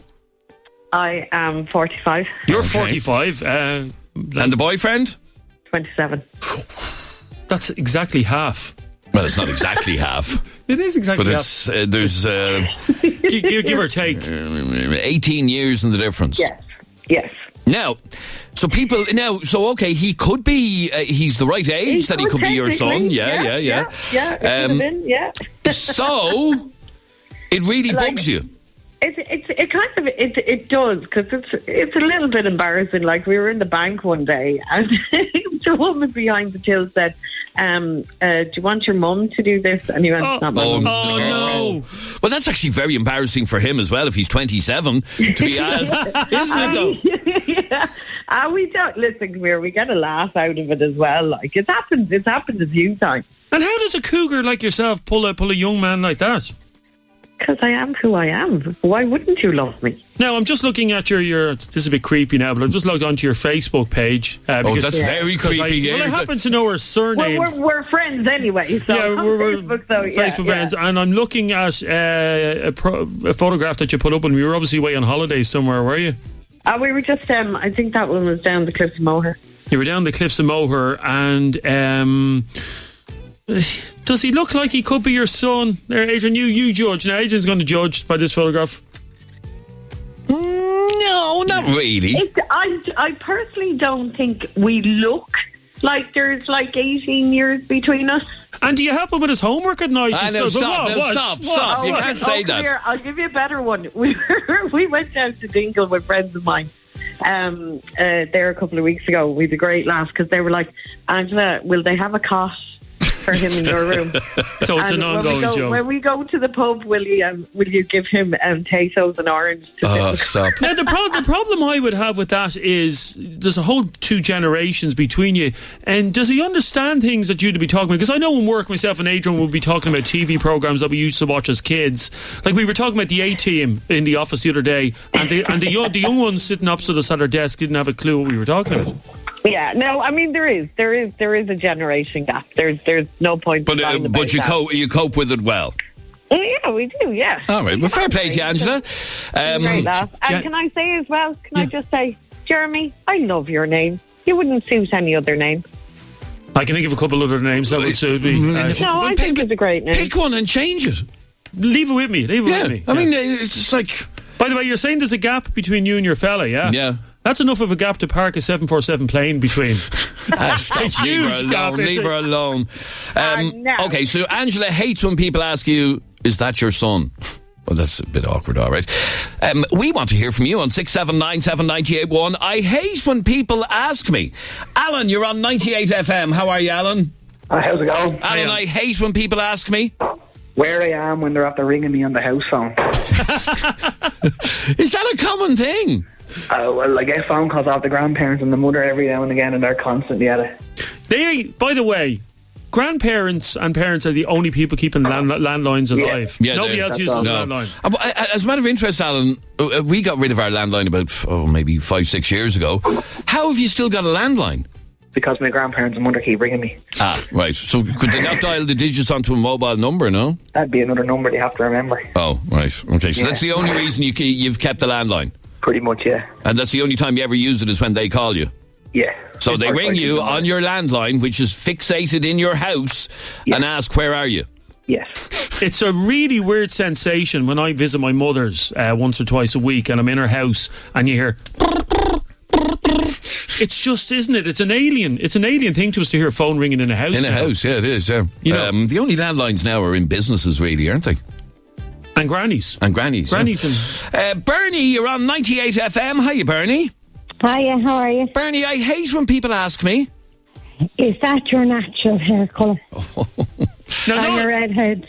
I am 45. You're 45. And the boyfriend? 27. That's exactly half. Well, it's not exactly half. It is exactly half. But there's... give or take. 18 years in the difference. Yes. Now, okay, he could be, he's the right age that he could be your son. Yeah. Yeah. So, it really bugs you. It kind of does, because it's a little bit embarrassing. Like, we were in the bank one day and the woman behind the till said, do you want your mum to do this? And he went, not my mum. Oh no. Well, that's actually very embarrassing for him as well if he's 27 to be asked, isn't it though? Yeah. We don't listen, we get a laugh out of it as well. Like, it's happened a few times. And how does a cougar like yourself pull a young man like that? Because I am who I am. Why wouldn't you love me? Now, I'm just looking at your this is a bit creepy now, but I've just logged onto your Facebook page. That's very creepy. I happen to know her surname. We're friends anyway. So yeah, we're Facebook friends. And I'm looking at a photograph that you put up, and we were obviously away on holiday somewhere, were you? We were just, I think that one was down the Cliffs of Moher. You were down the Cliffs of Moher, and... does he look like he could be your son? There, Adrian, you judge. Now, Adrian's going to judge by this photograph. No, not really. I personally don't think we look like there's like 18 years between us. And do you help him with his homework at night? Stop. You can't say that. Here, I'll give you a better one. We went down to Dingle with friends of mine there a couple of weeks ago. We had a great laugh because they were like, Angela, will they have a cot for him in your room? So it's an ongoing joke. When we go to the pub, will you give him potatoes and orange? Stop. Now, the problem I would have with that is there's a whole 2 generations between you. And does he understand things that you'd be talking about? Because I know in work, myself and Adrian will be talking about TV programmes that we used to watch as kids. Like, we were talking about the A-Team in the office the other day, and the young ones sitting opposite us at our desk didn't have a clue what we were talking about. Yeah, no, I mean there is a generation gap. There's no point. But you cope with it well. Yeah, we do. Yeah. All right. Well, fair play to you, Angela. Great laugh. And can I say as well? I just say, Jeremy, I love your name. You wouldn't suit any other name. I can think of a couple other names that would suit me. No, I think it's a great name. Pick one and change it. Leave it with me. I mean, it's just like... By the way, you're saying there's a gap between you and your fella, yeah? Yeah. That's enough of a gap to park a 747 plane between. Leave her alone. No. Okay, so Angela hates when people ask you, is that your son? Well, that's a bit awkward, all right. We want to hear from you on 6797981. I hate when people ask me. Alan, you're on 98 FM. How are you, Alan? How's it going? Alan, I hate when people ask me where I am when they're after ringing me on the house phone. Is that a common thing? Well, I get phone calls off the grandparents and the mother every now and again, and they're constantly at it. By the way, grandparents and parents are the only people keeping landlines alive. Yeah, nobody else uses a landline. As a matter of interest, Alan, we got rid of our landline about maybe 5-6 years ago. How have you still got a landline? Because my grandparents and mother keep ringing me. Ah, right. So could they not dial the digits onto a mobile number, no? That'd be another number they have to remember. Oh, right. Okay, so that's the only reason you've kept the landline? Pretty much, yeah. And that's the only time you ever use it is when they call you? Yeah. So they ring you on your landline, which is fixated in your house, and ask, where are you? Yes. It's a really weird sensation when I visit my mother's once or twice a week and I'm in her house and you hear... It's just, isn't it? It's an alien thing to us to hear a phone ringing in a house. In a house, yeah, it is, yeah. You know, the only landlines now are in businesses, really, aren't they? And grannies. Grannies, and... Bernie, you're on 98 FM. Hiya, Bernie. Hiya, how are you? Bernie, I hate when people ask me, is that your natural hair colour? I'm a redhead.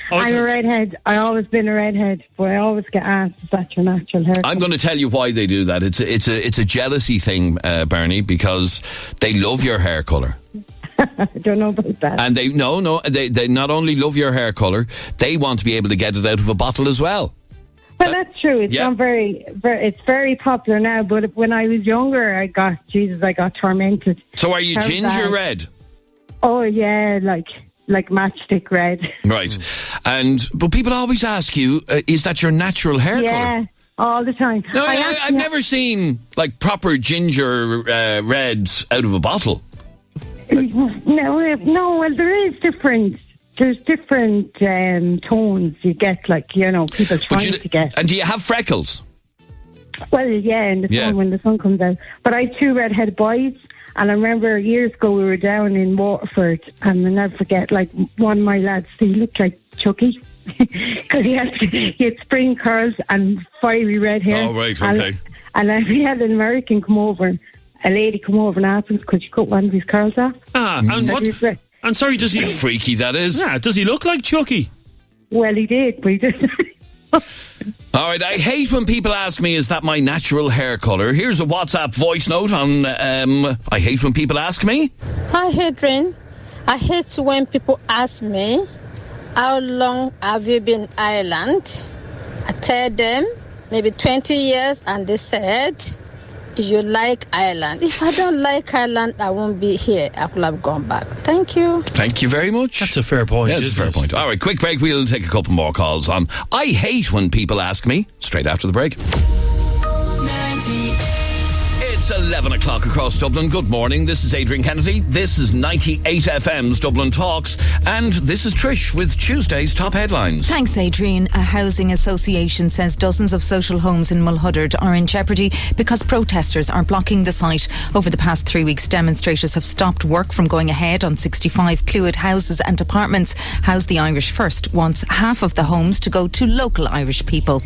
I'm a redhead. I always been a redhead, but I always get asked, is that your natural hair colour? I'm going to tell you why they do that. It's a jealousy thing, Bernie, because they love your hair colour. I don't know about that. And they not only love your hair colour, they want to be able to get it out of a bottle as well. Well, that's true. It's not it's very popular now. But when I was younger, I got tormented. So are you ginger red? Oh yeah, like matchstick red. Right. But people always ask you, is that your natural hair colour? Yeah, all the time. No, I've never seen like proper ginger reds out of a bottle. No. Well, there is different. There's different tones you get, people trying to get. And do you have freckles? Well, yeah, in the sun, when the sun comes out. But I have 2 redhead boys, and I remember years ago we were down in Waterford, and I'll never forget, one of my lads, he looked like Chucky, because he had spring curls and fiery red hair. Oh, right, okay. And we had an American come over, a lady come over and asked him, could you cut one of his curls off? And what... I'm sorry, does he... Freaky, that is. Yeah, does he look like Chucky? Well, he did, but he didn't. All right, I hate when people ask me, is that my natural hair colour? Here's a WhatsApp voice note on, I hate when people ask me. Hi, Adrian. I hate when people ask me, how long have you been in Ireland? I tell them, maybe 20 years, and they said... Do you like Ireland? If I don't like Ireland, I won't be here. I could have gone back. Thank you. Thank you very much. That's a fair point. Yeah, that's a fair point. All right, quick break. We'll take a couple more calls on I hate when people ask me. Straight after the break. It's 11 o'clock across Dublin. Good morning. This is Adrian Kennedy. This is 98 FM's Dublin Talks. And this is Trish with Tuesday's top headlines. Thanks, Adrian. A housing association says dozens of social homes in Mulhuddard are in jeopardy because protesters are blocking the site. Over the past 3 weeks, demonstrators have stopped work from going ahead on 65 Clwyd houses and apartments. House the Irish First wants half of the homes to go to local Irish people.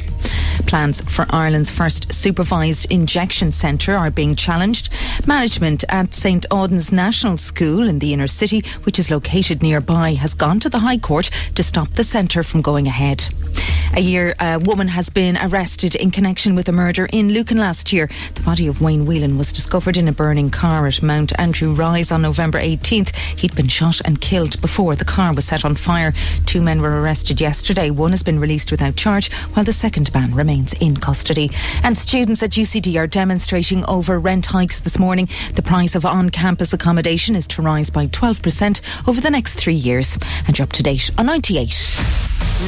Plans for Ireland's first supervised injection centre are being challenged. Management at St Auden's National School in the inner city, which is located nearby, has gone to the High Court to stop the centre from going ahead. A woman has been arrested in connection with a murder in Lucan last year. The body of Wayne Whelan was discovered in a burning car at Mount Andrew Rise on November 18th. He'd been shot and killed before the car was set on fire. 2 men were arrested yesterday. One has been released without charge, while the second man remains in custody. And students at UCD are demonstrating over rent hikes this morning. The price of on-campus accommodation is to rise by 12% over the next 3 years. And you're up to date on 98.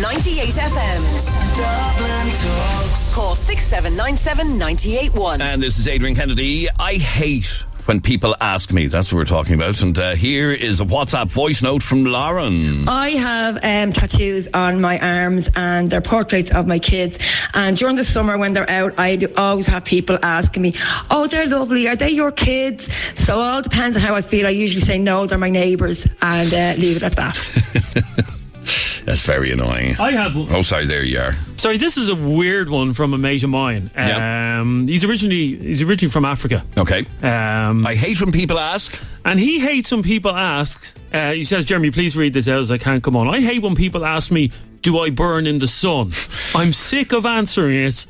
98 FM's Dublin Talks. Call 6797 981. And this is Adrian Kennedy. I hate when people ask me. That's what we're talking about. And here is a WhatsApp voice note from Lauren. I have tattoos on my arms and they're portraits of my kids. And during the summer when they're out, I do always have people asking me, oh, they're lovely. Are they your kids? So it all depends on how I feel. I usually say, no, they're my neighbours, and leave it at that. That's very annoying. I have one. Oh, sorry, there you are. Sorry, this is a weird one from a mate of mine. He's originally from Africa. Okay. I hate when people ask. And he hates when people ask. He says, Jeremy, please read this out as I can't come on. I hate when people ask me, do I burn in the sun? I'm sick of answering it.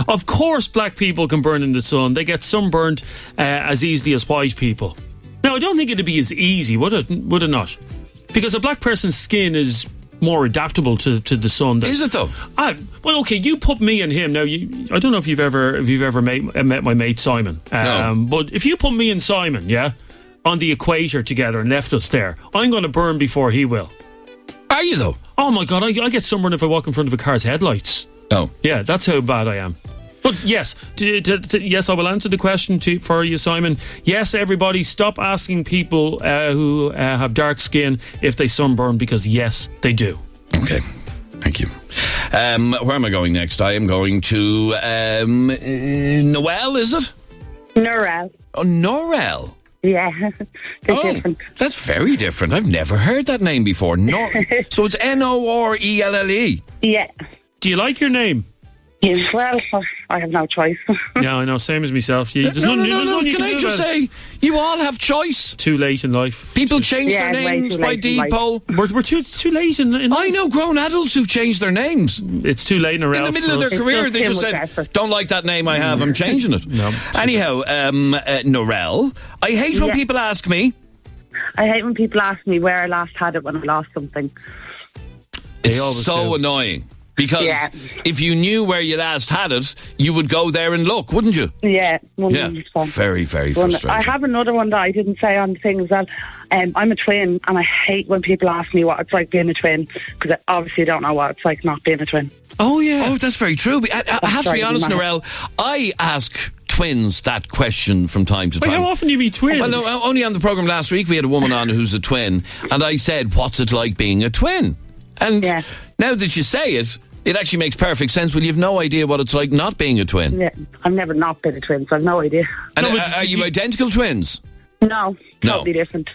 Of course black people can burn in the sun. They get sunburned as easily as white people. Now, I don't think it'd be as easy, would it not? Because a black person's skin is more adaptable to the sun. Is it though? Well, okay, you put me and him. Now, I don't know if you've ever met my mate Simon. No. But if you put me and Simon, on the equator together and left us there, I'm going to burn before he will. Are you though? Oh my God, I get sunburned if I walk in front of a car's headlights. Oh. Yeah, that's how bad I am. But yes, yes, I will answer the question for you, Simon. Yes, everybody, stop asking people who have dark skin if they sunburn, because yes, they do. Okay, thank you. Where am I going next? I am going to Noel, is it? Norel. Oh, Norel. Yeah, different. That's very different. I've never heard that name before. So it's Norelle. Yeah. Do you like your name? Yeah, well, I have no choice. Yeah, I know, same as myself. There's No, nothing you can I just say, you all have choice. Too late in life. People change their names by default. We're too late in life. I know grown adults who've changed their names. It's too late in the middle of their career, they just said, don't like that name I have, I'm changing it. No. Anyhow, Norel, I hate when people ask me. I hate when people ask me where I last had it when I lost something. It's so annoying. Because if you knew where you last had it, you would go there and look, wouldn't you? Yeah, 100%. Yeah, very, very frustrating. I have another one that I didn't say on the thing as well. I'm a twin, and I hate when people ask me what it's like being a twin, because I obviously don't know what it's like not being a twin. Oh, yeah. Oh, that's very true. I have to be honest, Norel, I ask twins that question from time to time. How often do you meet twins? Well, no, only on the programme last week we had a woman on who's a twin, and I said, what's it like being a twin? And now that you say it, it actually makes perfect sense. Well, you've no idea what it's like not being a twin. Yeah, I've never not been a twin, so I've no idea. And are you identical twins? No, totally different.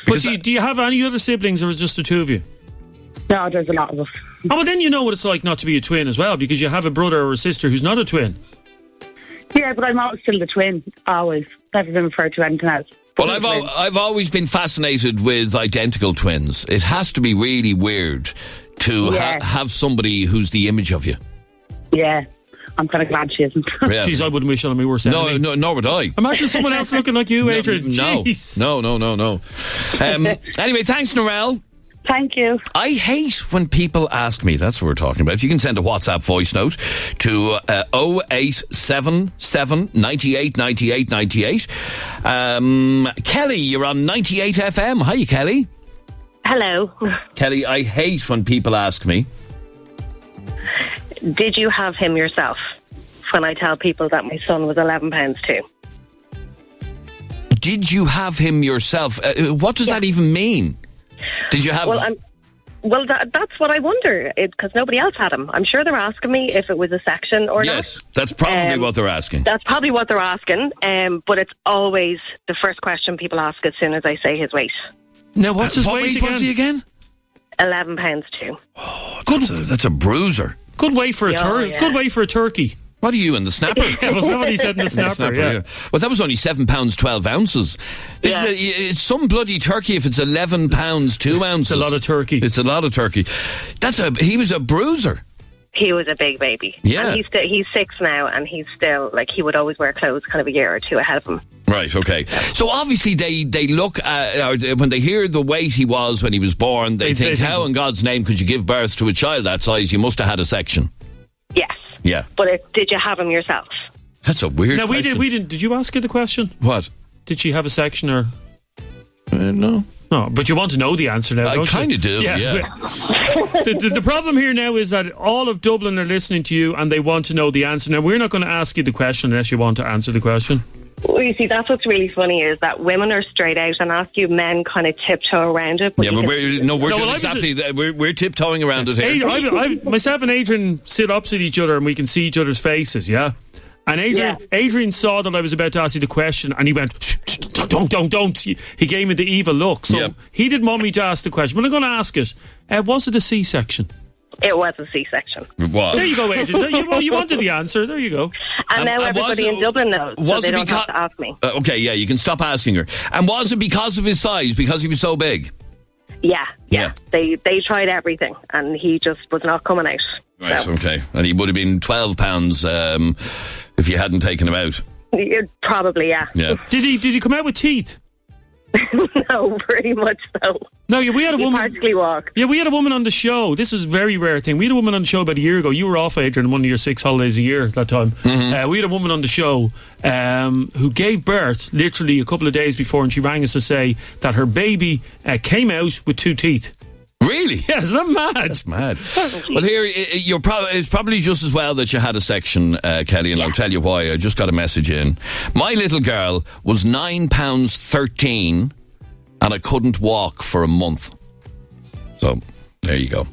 But do you have any other siblings, or is it just the two of you? No, there's a lot of us. Oh, well, then you know what it's like not to be a twin as well, because you have a brother or a sister who's not a twin. Yeah, but I'm always still the twin, always. Never been referred to anything else. Well, I've always been fascinated with identical twins. It has to be really weird to have somebody who's the image of you. Yeah, I'm kind of glad she isn't. Yeah. Jeez, I wouldn't wish on me worse enemy. No, nor would I. Imagine someone else looking like you, Adrian. No. Anyway, thanks, Norel. Thank you. I hate when people ask me. That's what we're talking about. You can send a WhatsApp voice note to 0877 98 98 98. Kelly, you're on 98 FM. Hi, Kelly. Hello. Kelly, I hate when people ask me, did you have him yourself? When I tell people that my son was 11 pounds too. Did you have him yourself? What does that even mean? Did you have... Well, that's what I wonder, because nobody else had him. I'm sure they're asking me if it was a section or not. Yes, that's probably what they're asking. That's probably what they're asking, but it's always the first question people ask as soon as I say his weight. Now, what's his weight again? What's he again? 11 pounds too. Oh, that's a bruiser. Good weight for a Good weight for a turkey. What are you in the snapper? Yeah, was that what he said in the snapper? Yeah. Well, that was only £7 12 ounces. It's some bloody turkey if it's £11 2 ounces. It's a lot of turkey. It's a lot of turkey. He was a bruiser. He was a big baby. Yeah. And he's 6 now, and he's still, he would always wear clothes kind of a year or two ahead of him. Right, okay. So obviously they look at, when they hear the weight he was when he was born, they think, how in God's name could you give birth to a child that size? You must have had a section. Yes. Yeah. But did you have him yourself? That's a weird question. We didn't. Did you ask her the question? What? Did she have a section or? No. No, but you want to know the answer now, don't you? I kind of do, yeah. The problem here now is that all of Dublin are listening to you and they want to know the answer. Now, we're not going to ask you the question unless you want to answer the question. Well, you see, that's what's really funny is that women are straight out and ask you, men kind of tiptoe around it. Yeah, but we're tiptoeing around it here. Myself and Adrian sit opposite each other and we can see each other's faces, yeah? And Adrian saw that I was about to ask you the question and he went, shh, don't. He gave me the evil look. So he didn't want me to ask the question, but I'm going to ask it. Was it a C-section? It was a C-section. It was. There you go, Adrian. You wanted the answer. There you go. And now everybody in Dublin knows, so they don't have to ask me. Okay, yeah, you can stop asking her. And was it because of his size, because he was so big? Yeah. They tried everything, and he just was not coming out. Right, so. Okay. And he would have been £12 if you hadn't taken him out. Probably, yeah. Did he come out with teeth? No, pretty much so. No, we had a woman. Practically walk. Yeah, we had a woman on the show. This is a very rare thing. We had a woman on the show about a year ago. You were off, Adrian, one of your 6 holidays a year at that time. Mm-hmm. We had a woman on the show who gave birth literally a couple of days before, and she rang us to say that her baby came out with 2 teeth. Really? Yeah, isn't that mad? That's mad. Well, here, it's probably just as well that you had a section, Kelly, and I'll tell you why. I just got a message in. My little girl was £9.13 and I couldn't walk for a month. So, there you go.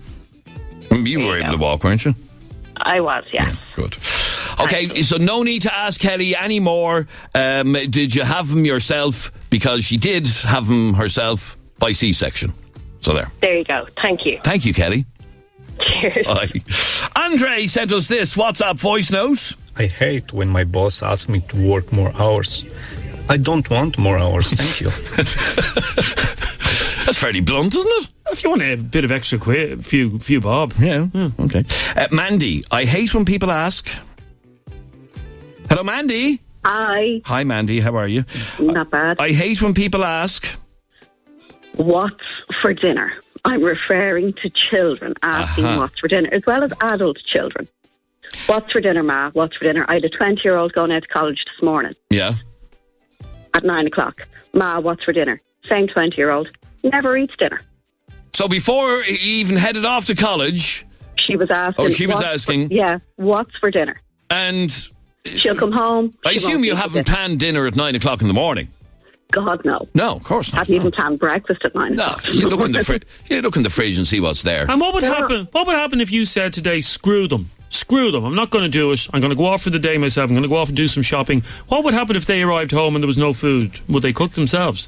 You were able to walk, weren't you? I was, yeah. Good. Okay, so no need to ask Kelly anymore. Did you have him yourself? Because she did have him herself by C-section. So there you go. Thank you. Thank you, Kelly. Cheers. Bye. Andre sent us this WhatsApp voice note. I hate when my boss asks me to work more hours. I don't want more hours, thank you. That's fairly blunt, isn't it? If you want a bit of extra few bob. Yeah. Okay. Mandy, I hate when people ask. Hello, Mandy. Hi. Hi, Mandy. How are you? Not bad. I hate when people ask, what's for dinner? I'm referring to children asking what's for dinner, as well as adult children. What's for dinner, Ma? What's for dinner? I had a 20-year-old going out to college this morning. Yeah. At 9 o'clock. Ma, what's for dinner? Same 20-year-old. Never eats dinner. So before he even headed off to college... She was asking... Oh, she was asking... what's for dinner? And... She'll come home. I assume you haven't planned dinner at 9 o'clock in the morning. God, no. No, of course not. Hadn't even planned breakfast at 9 o'clock. No, you look in the fridge and see what's there. And what would happen? What would happen if you said today, screw them? Screw them. I'm not going to do it. I'm going to go off for the day myself. I'm going to go off and do some shopping. What would happen if they arrived home and there was no food? Would they cook themselves?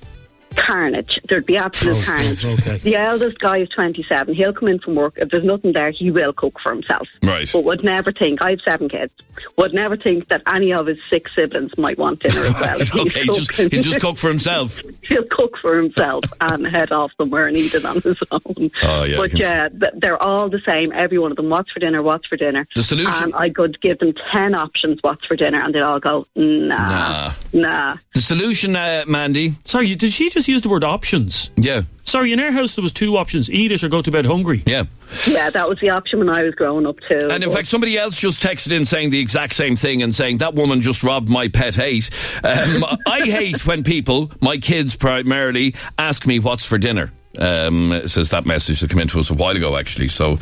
Carnage. There'd be absolute carnage. Okay. The eldest guy is 27. He'll come in from work. If there's nothing there, he will cook for himself. Right. But would never think, I have 7 kids, would never think that any of his 6 siblings might want dinner as well. Okay, he'll just cook for himself. He'll cook for himself and head off somewhere and eat it on his own. Oh, yeah. But they're all the same. Every one of them, what's for dinner, what's for dinner. The solution... And I could give them 10 options, what's for dinner, and they'd all go, nah. The solution, Mandy... Sorry, did she just use the word options? Yeah. Sorry, in our house there was 2 options: eat it or go to bed hungry. Yeah. Yeah, that was the option when I was growing up too. And in fact, somebody else just texted in saying the exact same thing and saying that woman just robbed my pet hate. I hate when people, my kids primarily, ask me what's for dinner. Says that message that came into us a while ago, actually. So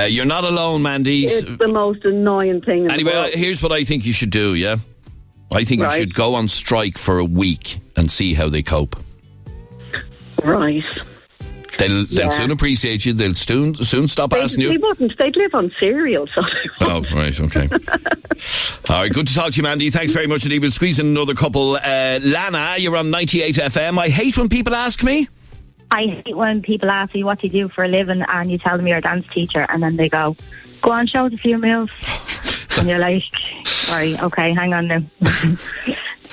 you're not alone, Mandy. It's the most annoying thing in the world. Here's what I think you should do, yeah? I think you should go on strike for a week and see how they cope. Right. They'll soon appreciate you. They'll soon stop asking you. They wouldn't. They'd live on cereal. So oh, right, okay. All right, good to talk to you, Mandy. Thanks very much indeed. We'll squeeze in another couple. Lana, you're on 98 FM. I hate when people ask me. I hate when people ask you what you do for a living and you tell them you're a dance teacher and then they go on, show us a few moves. And you're like, sorry, okay, hang on now.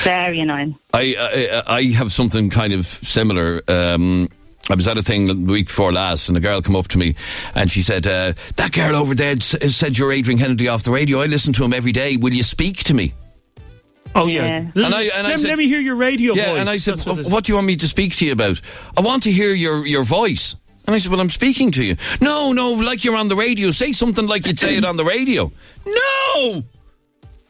Very annoying. I have something kind of similar. I was at a thing the week before last and a girl came up to me and she said, that girl over there said you're Adrian Kennedy off the radio. I listen to him every day. Will you speak to me? Oh, yeah. Let me hear your radio voice. And I said, what do you want me to speak to you about? I want to hear your voice. And I said, well, I'm speaking to you. No, like you're on the radio. Say something like you'd say it on the radio. No,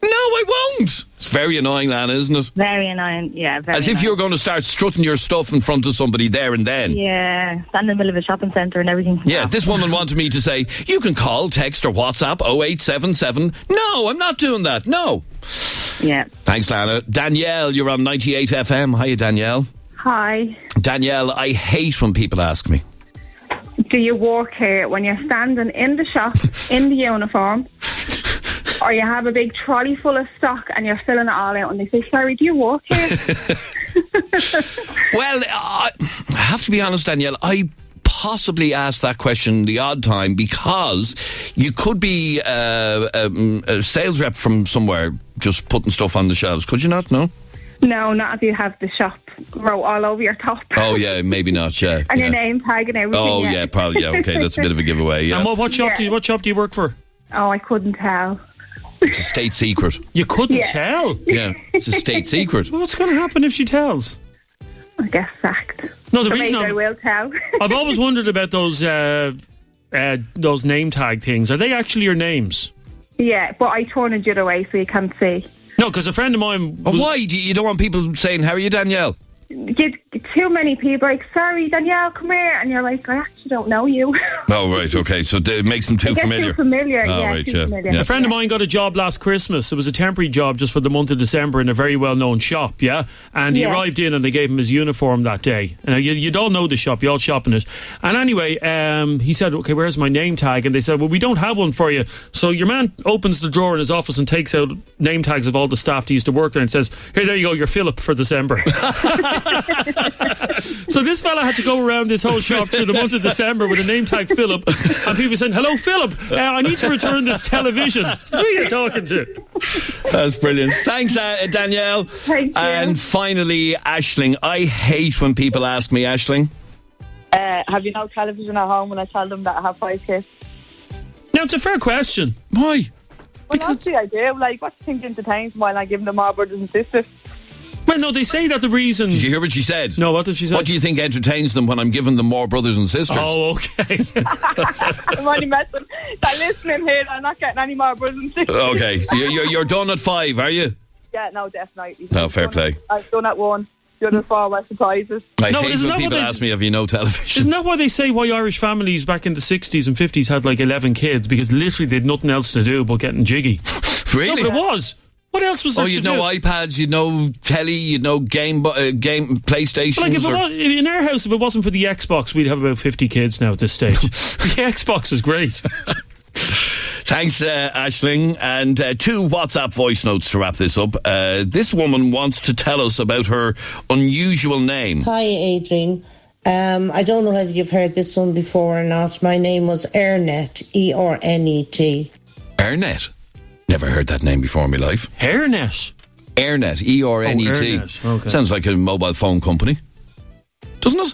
I won't. It's very annoying, Lana, isn't it? Very annoying, yeah. Very As if you're going to start strutting your stuff in front of somebody there and then. Yeah, stand in the middle of a shopping centre and everything. Yeah, this woman wanted me to say, you can call, text or WhatsApp 0877. No, I'm not doing that. No. Yeah. Thanks, Lana. Danielle, you're on 98 FM. Hiya, Danielle. Hi. Danielle, I hate when people ask me, do you work here when you're standing in the shop in the uniform, or you have a big trolley full of stock and you're filling it all out and they say, sorry, do you work here? Well, I have to be honest, Danielle, I possibly ask that question the odd time because you could be a sales rep from somewhere just putting stuff on the shelves. Could you not? No? No, not if you have the shop wrote all over your top. Oh, yeah, maybe not, yeah. And your name tag and everything. Oh, yeah, probably, yeah, okay, that's a bit of a giveaway, yeah. And what shop do you work for? Oh, I couldn't tell. It's a state secret. You couldn't tell? Yeah, it's a state secret. What's going to happen if she tells? I guess sacked. No, the Or reason maybe I will tell. I've always wondered about those name tag things. Are they actually your names? Yeah, but I turn it the other way so you can't see. No, because a friend of mine... Why? You don't want people saying, how are you, Danielle? Get too many people like, sorry, Danielle, come here. And you're like, I actually don't know you. Oh, right, okay. So it makes them too familiar. Too familiar, oh, yeah, right, too familiar. Yeah. A friend of mine got a job last Christmas. It was a temporary job just for the month of December in a very well-known shop, yeah? And he arrived in and they gave him his uniform that day. And you'd all know the shop. You all shop in it. And anyway, he said, okay, where's my name tag? And they said, well, we don't have one for you. So your man opens the drawer in his office and takes out name tags of all the staff that used to work there and says, here, there you go, you're Philip for December. So this fella had to go around this whole shop through the month of December with a name tag Philip, and people saying, hello Philip, I need to return this television. Who are you talking to? That's brilliant. Thanks, Danielle. Thank you. And finally, Aisling. I hate when people ask me, Aisling, have you no television at home when I tell them that I have 5 kids? Now, it's a fair question. Why? Well, actually I do. Like, what do you think entertains them while I give them more brothers and sisters? Well, no, they say that the reason... Did you hear what she said? No, what did she say? What do you think entertains them when I'm giving them more brothers and sisters? Oh, okay. I'm only messing. They're listening here. I'm not getting any more brothers and sisters. Okay. You're done at 5, are you? Yeah, no, definitely. No, fair play. I've done at 1. The other 4 were surprises. I hate when people ask me, have you no television? Isn't that why they say why Irish families back in the 60s and 50s had like 11 kids? Because literally they had nothing else to do but getting jiggy. Really? No, but it was. What else was there to you'd do? know iPads, you'd know telly, you'd know game PlayStation. Like in our house, if it wasn't for the Xbox, we'd have about 50 kids now at this stage. The Xbox is great. Thanks, Aisling. And 2 WhatsApp voice notes to wrap this up. This woman wants to tell us about her unusual name. Hi, Adrian. I don't know whether you've heard this one before or not. My name was Ernet, E-R-N-E-T. Ernet? Never heard that name before in my life. Hairnet? Airnet, E-R-N-E-T. Oh, okay. Sounds like a mobile phone company. Doesn't it?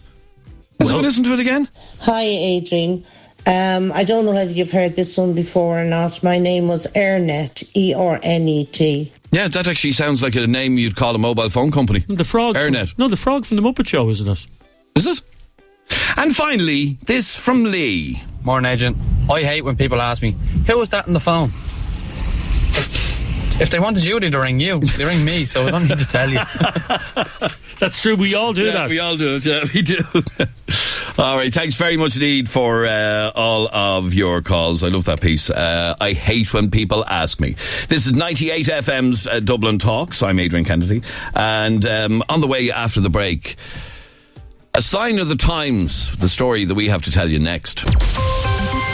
Let's have a listen to it again. Hi, Adrian. I don't know whether you've heard this one before or not. My name was Ernet, E-R-N-E-T. Yeah, that actually sounds like a name you'd call a mobile phone company. The frog. Ernet. The frog from the Muppet Show, isn't it? Is it? And finally, this from Lee. Morning, Adrian. I hate when people ask me, who was that on the phone? If they wanted you, they'd ring you. They ring me, so I don't need to tell you. That's true. We all do that. We all do it. Yeah, we do. All right. Thanks very much indeed for all of your calls. I love that piece. I hate when people ask me. This is 98 FM's Dublin Talks. I'm Adrian Kennedy. And on the way after the break, a sign of the times, the story that we have to tell you next.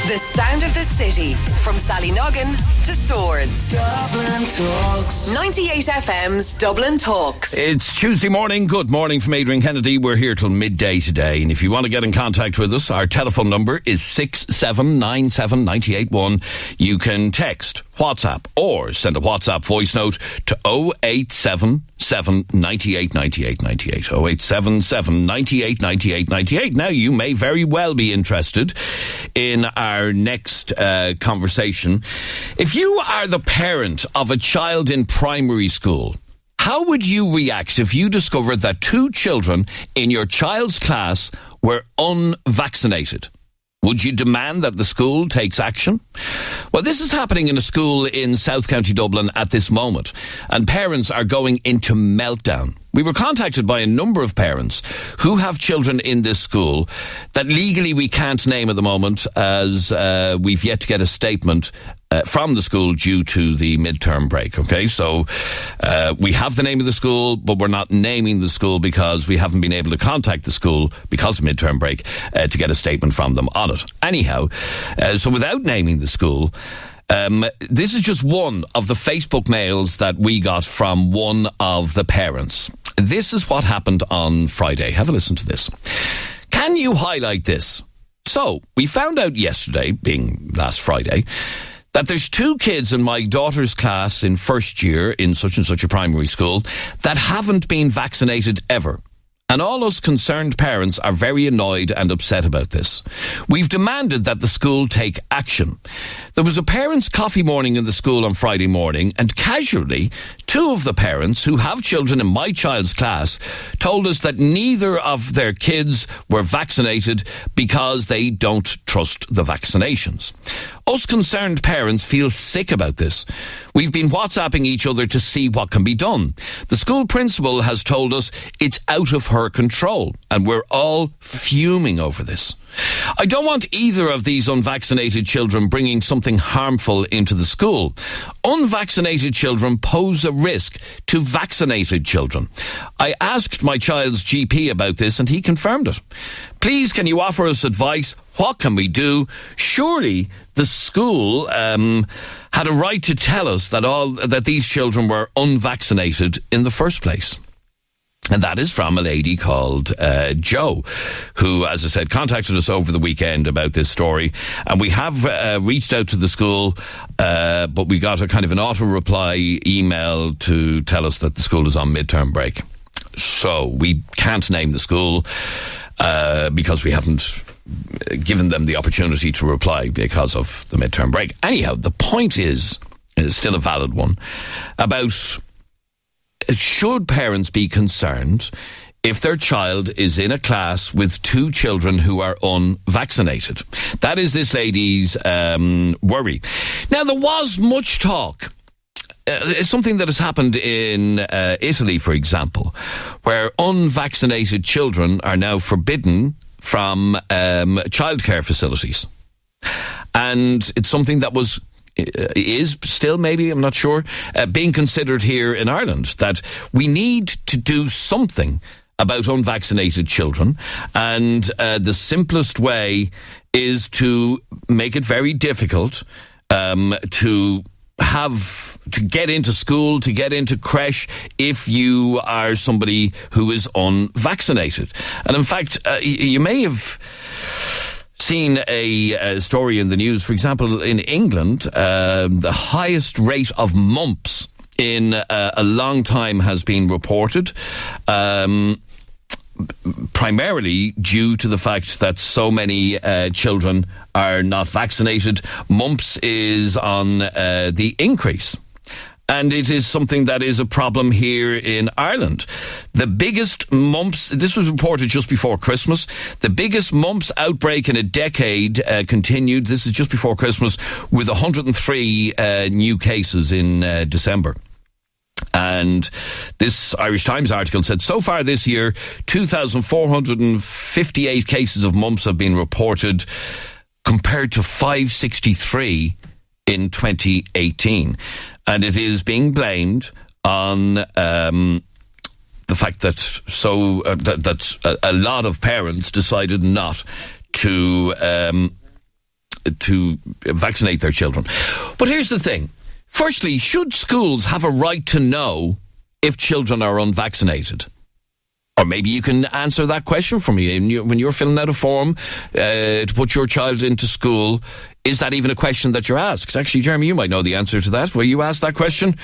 The sound of the city, from Sallynoggin to Swords. Dublin Talks. 98 FM's Dublin Talks. It's Tuesday morning. Good morning from Adrian Kennedy. We're here till midday today. And if you want to get in contact with us, our telephone number is 67979 981. You can text, WhatsApp, or send a WhatsApp voice note to 0877 98 98 98. 0877 98 98 98. Now, you may very well be interested in our next conversation. If you are the parent of a child in primary school, how would you react if you discovered that 2 children in your child's class were unvaccinated? Would you demand that the school takes action? Well, this is happening in a school in South County Dublin at this moment, and parents are going into meltdown. We were contacted by a number of parents who have children in this school that legally we can't name at the moment, as we've yet to get a statement from the school due to the midterm break. Okay, so we have the name of the school, but we're not naming the school because we haven't been able to contact the school because of midterm break to get a statement from them on it. Anyhow, so without naming the school, this is just one of the Facebook mails that we got from one of the parents. This is what happened on Friday. Have a listen to this. Can you highlight this? So, we found out yesterday, being last Friday, that there's 2 kids in my daughter's class in first year in such and such a primary school that haven't been vaccinated ever. And all us concerned parents are very annoyed and upset about this. We've demanded that the school take action. There was a parents' coffee morning in the school on Friday morning, and casually, 2 of the parents who have children in my child's class told us that neither of their kids were vaccinated because they don't trust the vaccinations. Us concerned parents feel sick about this. We've been WhatsApping each other to see what can be done. The school principal has told us it's out of her control, and we're all fuming over this. I don't want either of these unvaccinated children bringing something harmful into the school. Unvaccinated children pose a risk to vaccinated children. I asked my child's GP about this and he confirmed it. Please, can you offer us advice? What can we do? Surely the school had a right to tell us that these children were unvaccinated in the first place. And that is from a lady called Jo, who, as I said, contacted us over the weekend about this story. And we have reached out to the school, but we got a kind of an auto-reply email to tell us that the school is on midterm break. So we can't name the school because we haven't given them the opportunity to reply because of the midterm break. Anyhow, the point is still a valid one, about should parents be concerned if their child is in a class with 2 children who are unvaccinated? That is this lady's worry. Now, there was much talk. It's something that has happened in Italy, for example, where unvaccinated children are now forbidden from childcare facilities. And it's something that is still, maybe, I'm not sure, being considered here in Ireland, that we need to do something about unvaccinated children, and the simplest way is to make it very difficult to get into school, to get into creche, if you are somebody who is unvaccinated. And in fact, you may have seen a story in the news, for example, in England, the highest rate of mumps in a long time has been reported, primarily due to the fact that so many children are not vaccinated. Mumps is on the increase. And it is something that is a problem here in Ireland. The biggest mumps, this was reported just before Christmas, the biggest mumps outbreak in a decade continued. This is just before Christmas, with 103 new cases in December. And this Irish Times article said, so far this year, 2,458 cases of mumps have been reported, compared to 563 in 2018. And it is being blamed on the fact that a lot of parents decided not to vaccinate their children. But here's the thing. Firstly, should schools have a right to know if children are unvaccinated? Or maybe you can answer that question for me when you're filling out a form to put your child into school. Is that even a question that you're asked? Actually, Jeremy, you might know the answer to that. Were you asked that question?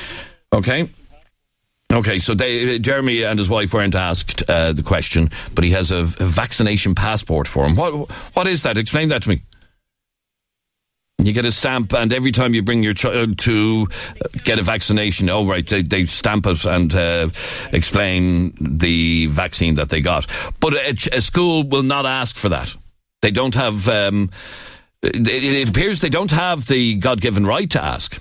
Okay, so Jeremy and his wife weren't asked the question, but he has a vaccination passport for him. What is that? Explain that to me. You get a stamp, and every time you bring your child to get a vaccination, they stamp it and explain the vaccine that they got. But a school will not ask for that. They don't have... it appears they don't have the God-given right to ask.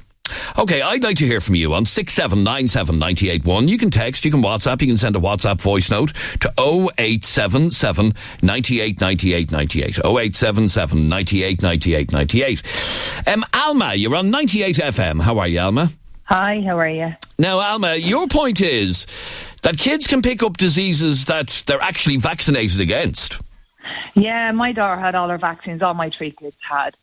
Okay, I'd like to hear from you on 6797 981. You can text, you can WhatsApp, you can send a WhatsApp voice note to 0877 98 98 98. 0877 98 98 98. Alma, you're on 98 FM. How are you, Alma? Hi, how are you? Now, Alma, your point is that kids can pick up diseases that they're actually vaccinated against. Yeah, my daughter had all her vaccines. All my 3 kids had.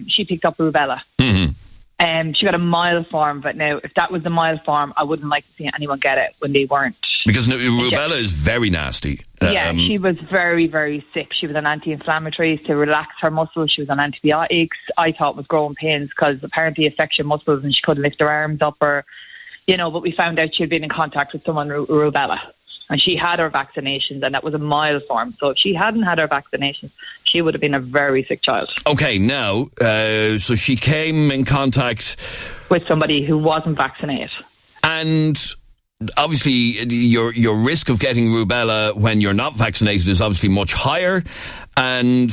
She picked up rubella. Mm-hmm. She got a mild form, but now if that was the mild form, I wouldn't like to see anyone get it when they weren't. Because rubella is very nasty. Yeah, she was very, very sick. She was on anti-inflammatories to relax her muscles. She was on antibiotics. I thought it was growing pains because apparently it affects your muscles and she couldn't lift her arms up but we found out she had been in contact with someone with rubella. And she had her vaccinations, and that was a mild form. So if she hadn't had her vaccinations, she would have been a very sick child. Okay, now, so she came in contact with somebody who wasn't vaccinated. And obviously, your risk of getting rubella when you're not vaccinated is obviously much higher. And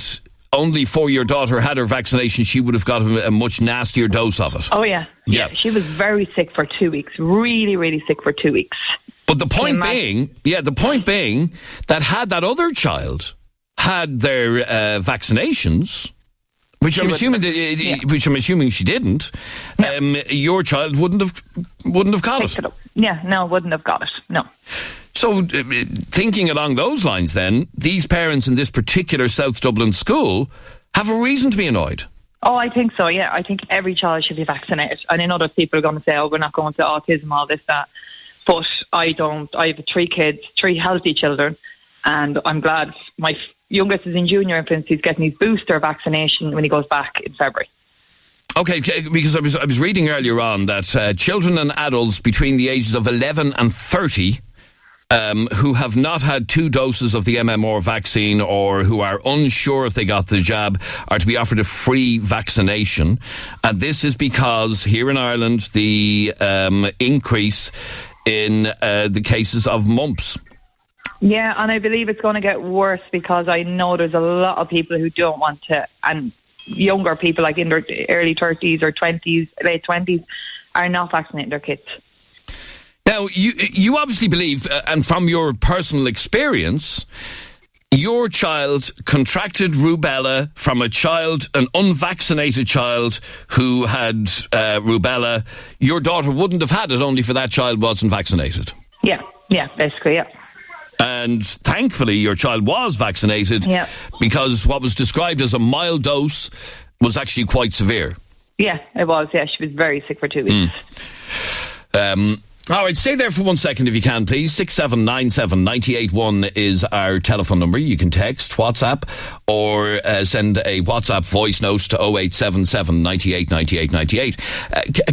only for your daughter had her vaccination, she would have got a much nastier dose of it. Oh, yeah. Yeah. She was very sick for 2 weeks. Really, really sick for 2 weeks. But the point being that had that other child had their vaccinations, which I'm assuming she didn't, your child wouldn't have got it. Yeah, no, wouldn't have got it. No. So, thinking along those lines, then these parents in this particular South Dublin school have a reason to be annoyed. Oh, I think so. Yeah, I think every child should be vaccinated. And I know that people are going to say, "Oh, we're not going to autism, all this, that." But I don't. I have 3 kids, 3 healthy children, and I'm glad my youngest is in junior infants. He's getting his booster vaccination when he goes back in February. Okay, because I was reading earlier on that children and adults between the ages of 11 and 30 who have not had 2 doses of the MMR vaccine or who are unsure if they got the jab are to be offered a free vaccination. And this is because here in Ireland, the increase in the cases of mumps. Yeah, and I believe it's going to get worse because I know there's a lot of people who don't want to, and younger people like in their early 30s or 20s, late 20s, are not vaccinating their kids. Now, you obviously believe, and from your personal experience, your child contracted rubella from an unvaccinated child who had rubella. Your daughter wouldn't have had it only for that child wasn't vaccinated. Yeah, basically, yeah. And thankfully, your child was vaccinated because what was described as a mild dose was actually quite severe. Yeah, it was. Yeah, she was very sick for 2 weeks. All right, stay there for 1 second if you can, please. 6797 981 is our telephone number. You can text, WhatsApp, or send a WhatsApp voice note to 0877 98 98 98.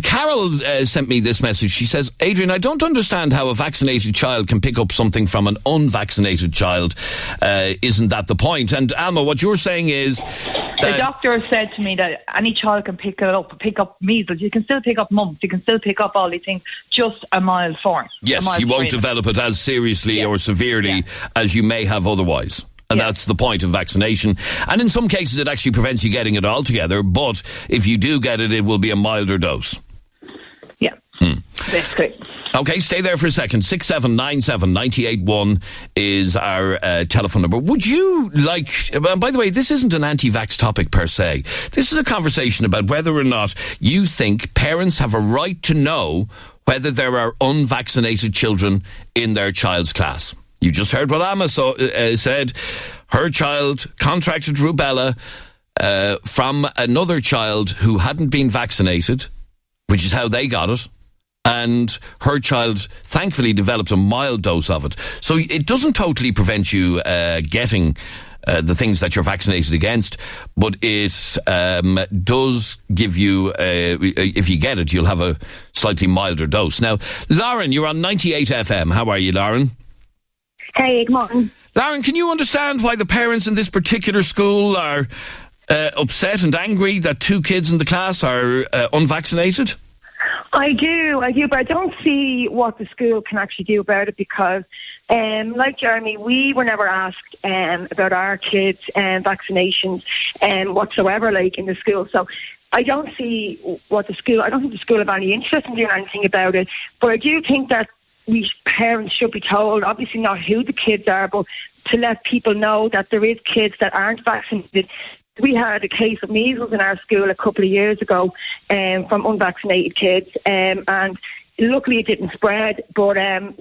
Carol sent me this message. She says, Adrian, I don't understand how a vaccinated child can pick up something from an unvaccinated child. Isn't that the point? And Alma, what you're saying is the doctor said to me that any child can pick up measles. You can still pick up mumps. You can still pick up all these things. Just a mild form. Yes, you won't develop it as seriously or severely as you may have otherwise. And that's the point of vaccination. And in some cases, it actually prevents you getting it altogether. But if you do get it, it will be a milder dose. Yeah, basically. Okay, stay there for a second. 6797 981 is our telephone number. Would you like... by the way, this isn't an anti-vax topic per se. This is a conversation about whether or not you think parents have a right to know whether there are unvaccinated children in their child's class. You just heard what Alma said. Her child contracted rubella from another child who hadn't been vaccinated, which is how they got it. And her child thankfully developed a mild dose of it. So it doesn't totally prevent you getting the things that you're vaccinated against, but it does give you, if you get it, you'll have a slightly milder dose. Now, Lauren, you're on 98 FM. How are you, Lauren? Hey, good morning. Lauren, can you understand why the parents in this particular school are upset and angry that 2 kids in the class are unvaccinated? I do, but I don't see what the school can actually do about it because, like Jeremy, we were never asked about our kids' vaccinations whatsoever, like in the school. So I don't see I don't think the school have any interest in doing anything about it. But I do think that parents should be told, obviously not who the kids are, but to let people know that there is kids that aren't vaccinated. We had a case of measles in our school a couple of years ago from unvaccinated kids, and luckily it didn't spread. But it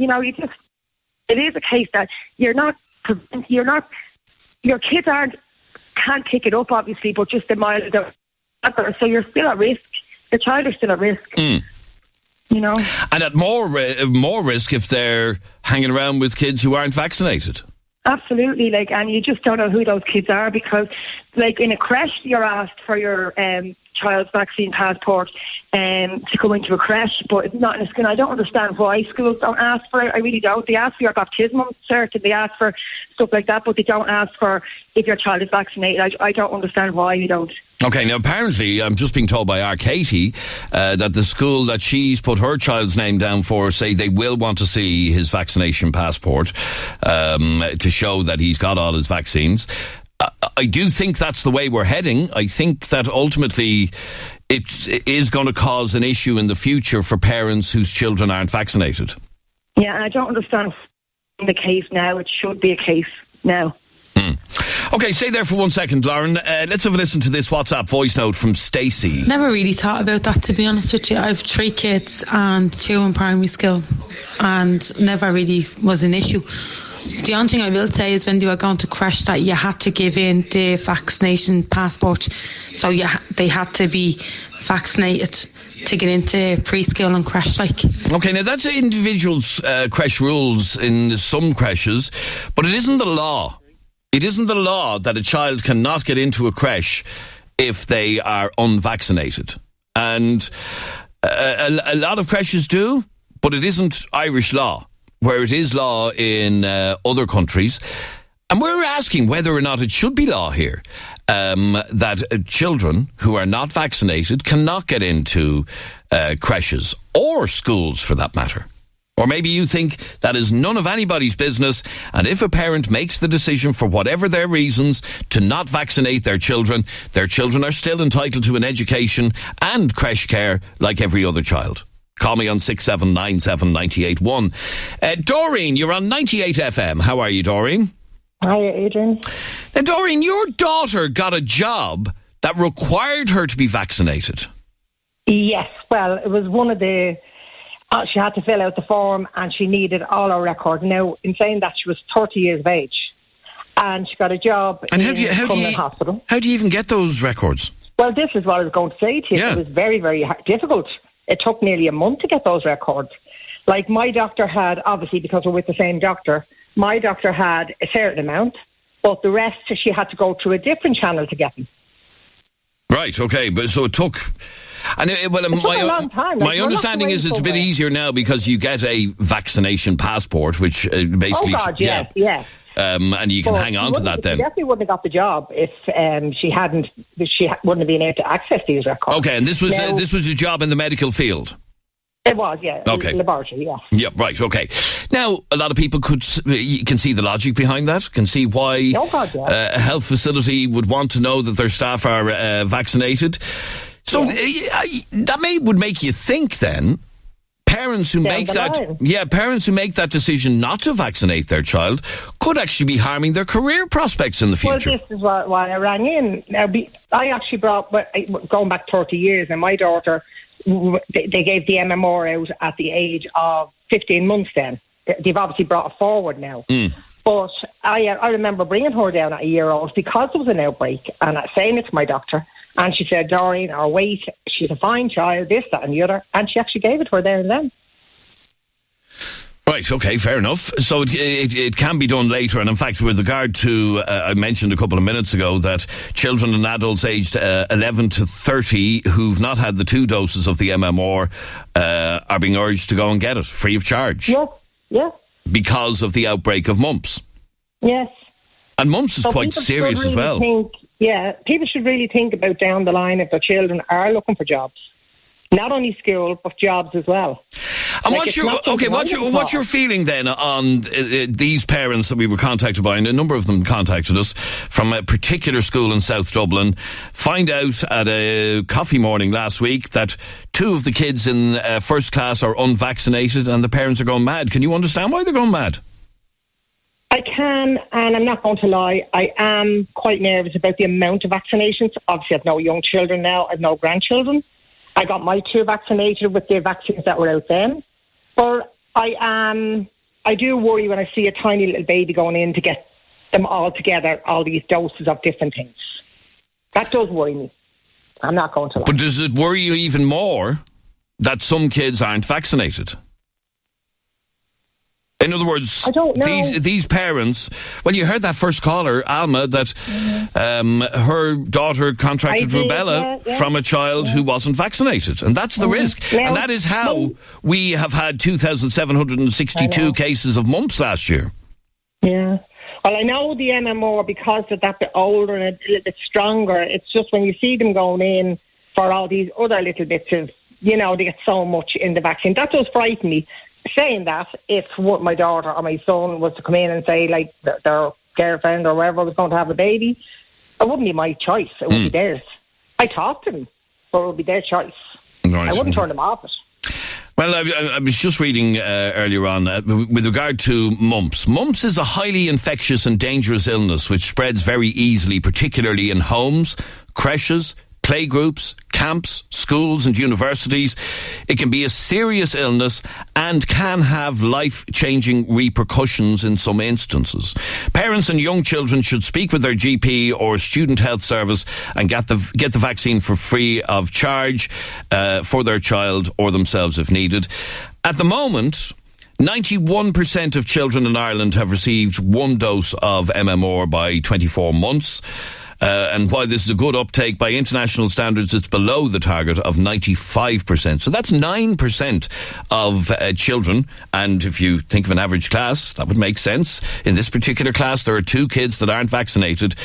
is a case that your kids can't pick it up, obviously, but just a milder. So you're still at risk. The child is still at risk. Mm. And at more risk if they're hanging around with kids who aren't vaccinated. Absolutely, and you just don't know who those kids are, because, in a creche, you're asked for your child's vaccine passport to go into a creche, but it's not in a school. I don't understand why schools don't ask for it. I really don't. They ask for your baptismal cert and they ask for stuff like that, but they don't ask for if your child is vaccinated. I don't understand why you don't. Okay, now apparently, I'm just being told by our Katie that the school that she's put her child's name down for say they will want to see his vaccination passport to show that he's got all his vaccines. I do think that's the way we're heading. I think that ultimately it is going to cause an issue in the future for parents whose children aren't vaccinated. Yeah, and I don't understand the case now. It should be a case now. Okay, stay there for 1 second, Lauren. Let's have a listen to this WhatsApp voice note from Stacey. Never really thought about that, to be honest with you. I have 3 kids and 2 in primary school, and never really was an issue. The only thing I will say is when they were going to crash that you had to give in the vaccination passport, so they had to be vaccinated to get into preschool and crash Okay, now that's individuals' crash rules in some crashes, but it isn't the law. It isn't the law that a child cannot get into a creche if they are unvaccinated. And a lot of creches do, but it isn't Irish law, where it is law in other countries. And we're asking whether or not it should be law here, that children who are not vaccinated cannot get into creches or schools for that matter. Or maybe you think that is none of anybody's business, and if a parent makes the decision for whatever their reasons to not vaccinate their children are still entitled to an education and creche care like every other child. Call me on 6797 981. Doreen, you're on 98 FM. How are you, Doreen? Hi, Adrian. Now, Doreen, your daughter got a job that required her to be vaccinated. Yes, well, it was one of the... she had to fill out the form and she needed all her records. Now, in saying that, she was 30 years of age and she got a job in Crumlin Hospital. How do you even get those records? Well, this is what I was going to say to you. Yeah. It was very, very difficult. It took nearly a month to get those records. My doctor had, obviously because we're with the same doctor, my doctor had a certain amount, but the rest she had to go through a different channel to get them. Right, okay, but so it took... And it took a long time. My understanding is it's a bit easier now because you get a vaccination passport, which basically... Oh, God, yeah. And you can hang on to that then. She definitely wouldn't have got the job if she wouldn't have been able to access these records. Okay, and this was a job in the medical field? It was, yeah. Okay. Laboratory, yeah. Yeah, right, okay. Now, a lot of people can see the logic behind that, can see why a health facility would want to know that their staff are vaccinated. So that would make you think then, parents who make that decision not to vaccinate their child could actually be harming their career prospects in the future. Well, this is why I rang in. Now, I actually going back 30 years, and my daughter, they gave the MMR out at the age of 15 months then. They've obviously brought it forward now. But I remember bringing her down at a year old because there was an outbreak, and saying it to my doctor. And she said, Doreen, or wait, she's a fine child, this, that and the other. And she actually gave it to her there and then. Right, okay, fair enough. So it can be done later. And in fact, with regard to, I mentioned a couple of minutes ago that children and adults aged 11 to 30 who've not had the 2 doses of the MMR are being urged to go and get it free of charge. Yes. Because of the outbreak of mumps. Yes. And mumps is quite serious as well. People should really think about down the line if their children are looking for jobs. Not only school, but jobs as well. And what's your feeling then on these parents that we were contacted by, and a number of them contacted us from a particular school in South Dublin, find out at a coffee morning last week that 2 of the kids in first class are unvaccinated and the parents are going mad. Can you understand why they're going mad? I can, and I'm not going to lie, I am quite nervous about the amount of vaccinations. Obviously, I've no young children now, I've no grandchildren. I got my 2 vaccinated with the vaccines that were out then. But I do worry when I see a tiny little baby going in to get them all together, all these doses of different things. That does worry me. I'm not going to lie. But does it worry you even more that some kids aren't vaccinated? In other words, I don't know. These parents, well, you heard that first caller, Alma, that her daughter contracted rubella from a child who wasn't vaccinated. And that's the risk. And that is how we have had 2,762 cases of mumps last year. Yeah. Well, I know the MMR, because they're that bit older and a little bit stronger, it's just when you see them going in for all these other little bits of, they get so much in the vaccine. That does frighten me. Saying that, if my daughter or my son was to come in and say, like, their girlfriend or whoever was going to have a baby, it wouldn't be my choice. It would be theirs. I talked to them, but it would be their choice. Right. I wouldn't turn them off it. Well, I was just reading earlier on with regard to mumps. Mumps is a highly infectious and dangerous illness which spreads very easily, particularly in homes, creches, playgroups, camps, schools and universities. It can be a serious illness and can have life-changing repercussions in some instances. Parents and young children should speak with their GP or student health service and get the vaccine for free of charge for their child or themselves if needed. At the moment, 91% of children in Ireland have received 1 dose of MMR by 24 months. And while this is a good uptake by international standards, it's below the target of 95%. So that's 9% of children. And if you think of an average class, that would make sense. In this particular class, there are 2 kids that aren't vaccinated.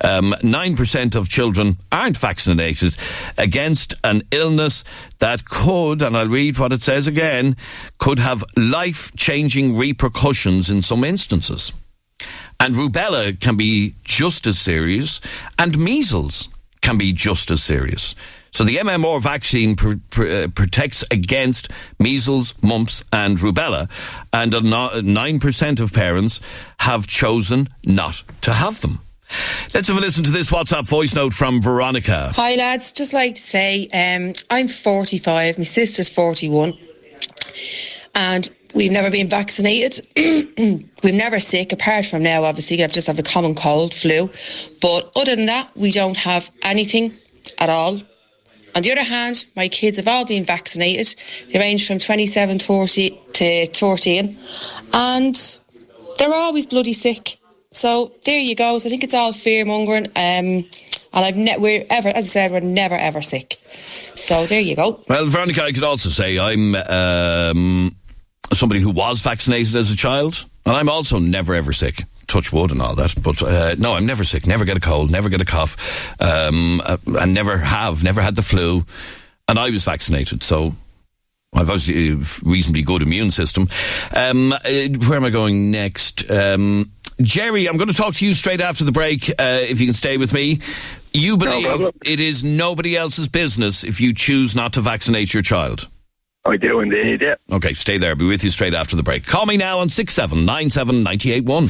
9% of children aren't vaccinated against an illness that could, and I'll read what it says again, could have life-changing repercussions in some instances. And rubella can be just as serious, and measles can be just as serious. So the MMR vaccine protects against measles, mumps and rubella, and 9% of parents have chosen not to have them. Let's have a listen to this WhatsApp voice note from Veronica. Hi lads, just like to say, I'm 45, my sister's 41, and we've never been vaccinated. We're never sick, apart from now, obviously. I just have a common cold, flu. But other than that, we don't have anything at all. On the other hand, my kids have all been vaccinated. They range from 27, 30 to 13. And they're always bloody sick. So there you go. So I think it's all fear-mongering. And we're never, ever sick. So there you go. Well, Veronica, I could also say I'm somebody who was vaccinated as a child, and I'm also never ever sick. Touch wood and all that, but no, I'm never sick. Never get a cold, never get a cough, and never had the flu. And I was vaccinated, so I've obviously a reasonably good immune system. Where am I going next? Jerry, I'm going to talk to you straight after the break, if you can stay with me. You believe it is nobody else's business if you choose not to vaccinate your child? I do indeed, yeah. Okay, stay there. I'll be with you straight after the break. Call me now on 6797 981.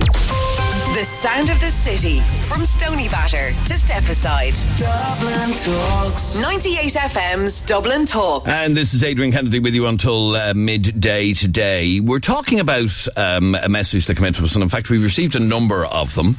The sound of the city, from Stony Batter to Stepaside. Dublin Talks. 98 FM's Dublin Talks. And this is Adrian Kennedy with you until midday today. We're talking about a message that came into us, and in fact we've received a number of them,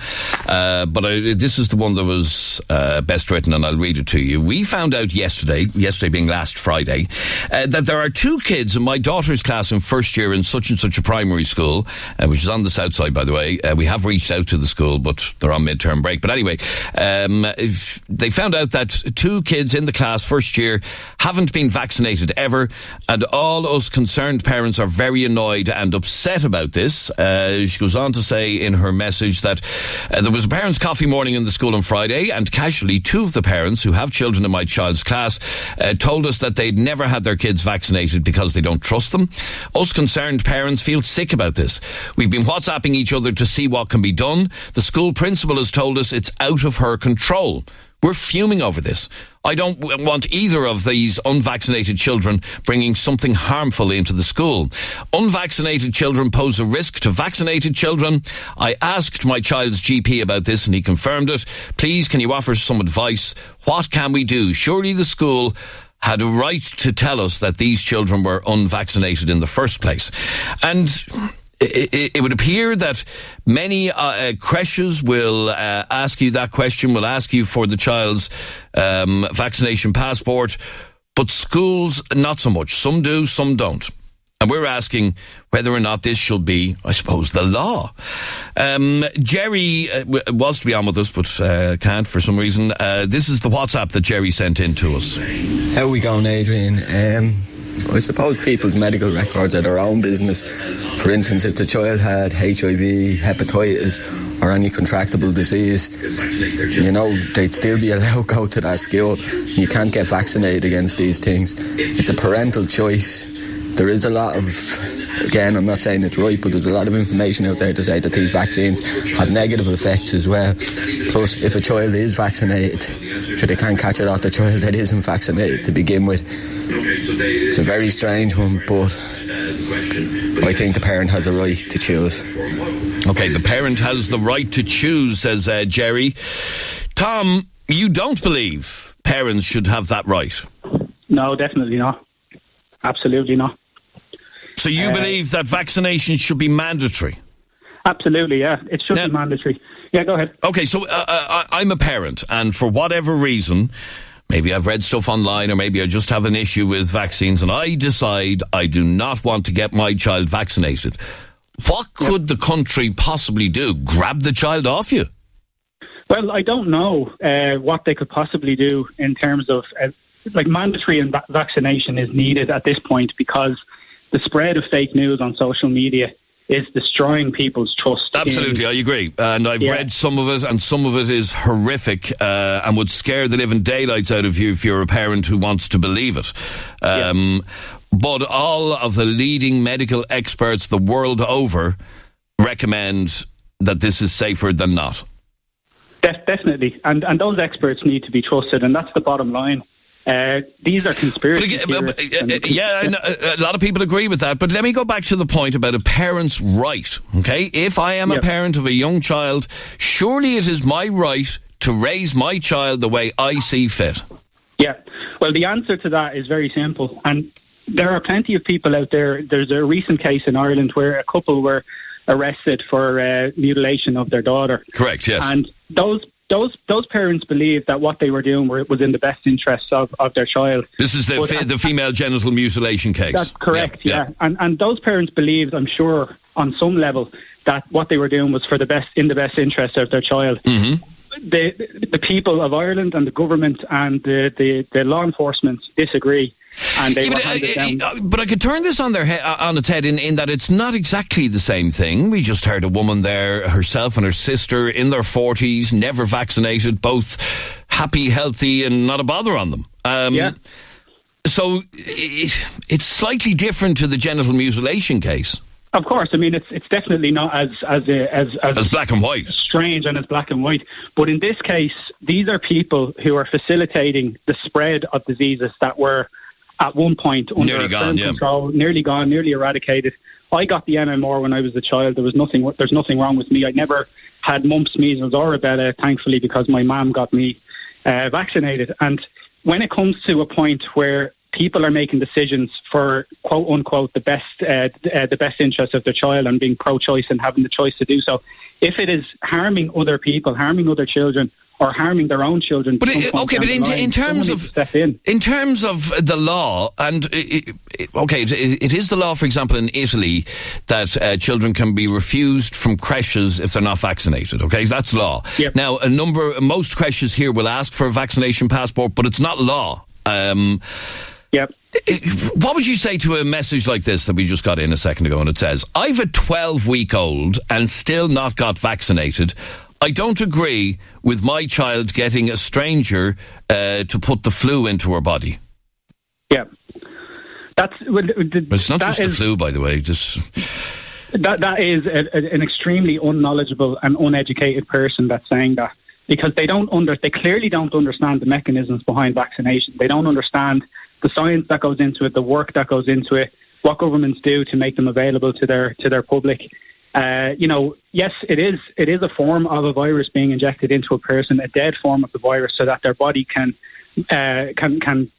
but this is the one that was best written, and I'll read it to you. We found out yesterday being last Friday, that there are 2 kids in my daughter's class in first year in such and such a primary school, which is on the south side, by the way. We have reached out out to the school, but they're on midterm break. But anyway, they found out that 2 kids in the class first year haven't been vaccinated ever, and all us concerned parents are very annoyed and upset about this. She goes on to say in her message that there was a parents' coffee morning in the school on Friday, and casually 2 of the parents who have children in my child's class told us that they'd never had their kids vaccinated because they don't trust them. Us concerned parents feel sick about this. We've been WhatsApping each other to see what can be done. The school principal has told us it's out of her control. We're fuming over this. I don't want either of these unvaccinated children bringing something harmful into the school. Unvaccinated children pose a risk to vaccinated children. I asked my child's GP about this and he confirmed it. Please, can you offer some advice? What can we do? Surely the school had a right to tell us that these children were unvaccinated in the first place. And it would appear that many creches will ask you that question, will ask you for the child's vaccination passport, but schools not so much. Some do, some don't. And we're asking whether or not this should be, I suppose, the law. Jerry was to be on with us, but can't for some reason. This is the WhatsApp that Jerry sent in to us. How are we going, Adrian? I suppose people's medical records are their own business. For instance, if the child had HIV, hepatitis, or any contractable disease, you know, they'd still be allowed to go to that school. You can't get vaccinated against these things. It's a parental choice. There is a lot of, again, I'm not saying it's right, but there's a lot of information out there to say that these vaccines have negative effects as well. Plus, if a child is vaccinated, so they can't catch it off the child that isn't vaccinated to begin with. It's a very strange one, but I think the parent has a right to choose. Okay, the parent has the right to choose, says Jerry. Tom, you don't believe parents should have that right? No, definitely not. Absolutely not. So you believe that vaccination should be mandatory? Absolutely, yeah. It should be mandatory. Yeah, go ahead. Okay, so I'm a parent, and for whatever reason, maybe I've read stuff online, or maybe I just have an issue with vaccines, and I decide I do not want to get my child vaccinated. What could the country possibly do? Grab the child off you? Well, I don't know what they could possibly do in terms of... like mandatory vaccination is needed at this point because the spread of fake news on social media is destroying people's trust. Absolutely, I agree. And I've read some of it, and some of it is horrific and would scare the living daylights out of you if you're a parent who wants to believe it. But all of the leading medical experts the world over recommend that this is safer than not. Definitely. And those experts need to be trusted, and that's the bottom line. These are conspiracy theorists. A lot of people agree with that. But let me go back to the point about a parent's right. Okay, if I am a parent of a young child, surely it is my right to raise my child the way I see fit. Yeah. Well, the answer to that is very simple, and there are plenty of people out there. There's a recent case in Ireland where a couple were arrested for mutilation of their daughter. Correct. Yes. And those parents believed that what they were doing was in the best interests of their child. This is the female genital mutilation case. That's correct, yeah. And those parents believed, I'm sure, on some level, that what they were doing was in the best interest of their child. Mm-hmm. The people of Ireland and the government and the law enforcement disagree. And they but I could turn this on its head in that it's not exactly the same thing. We just heard a woman there, herself and her sister, in their 40s, never vaccinated, both happy, healthy, and not a bother on them. So it's slightly different to the genital mutilation case. Of course, I mean it's definitely not as black and white, strange and as black and white. But in this case, these are people who are facilitating the spread of diseases that were at one point under firm control, nearly gone, nearly eradicated. I got the MMR when I was a child. There's nothing wrong with me. I never had mumps, measles, or rubella, thankfully, because my mum got me vaccinated. And when it comes to a point where people are making decisions for quote unquote the best interest of their child and being pro-choice and having the choice to do so. If it is harming other people, harming other children, or harming their own children, but in terms of the law, and it is the law, for example, in Italy, that children can be refused from creches if they're not vaccinated. Okay, that's law. Yep. Now, most creches here will ask for a vaccination passport, but it's not law. Yep. What would you say to a message like this that we just got in a second ago, and it says, I've a 12-week-old and still not got vaccinated. I don't agree with my child getting a stranger to put the flu into her body. Yeah. But it's not just the flu, by the way. That is an extremely unknowledgeable and uneducated person that's saying that, because they clearly don't understand the mechanisms behind vaccination. They don't understand the science that goes into it, the work that goes into it, what governments do to make them available to their public. Yes, it is a form of a virus being injected into a person, a dead form of the virus, so that their body can copy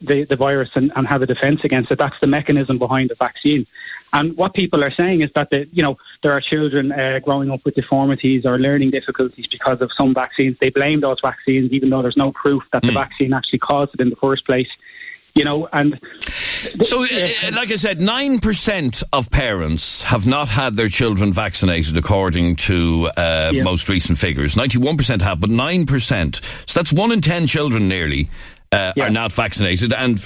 the virus and have a defense against it. That's the mechanism behind the vaccine. And what people are saying is that there are children growing up with deformities or learning difficulties because of some vaccines. They blame those vaccines, even though there's no proof that the vaccine actually caused it in the first place. And so, like I said, 9% of parents have not had their children vaccinated, according to most recent figures. 91% have, but 9%. So that's 1 in 10 children nearly are not vaccinated. And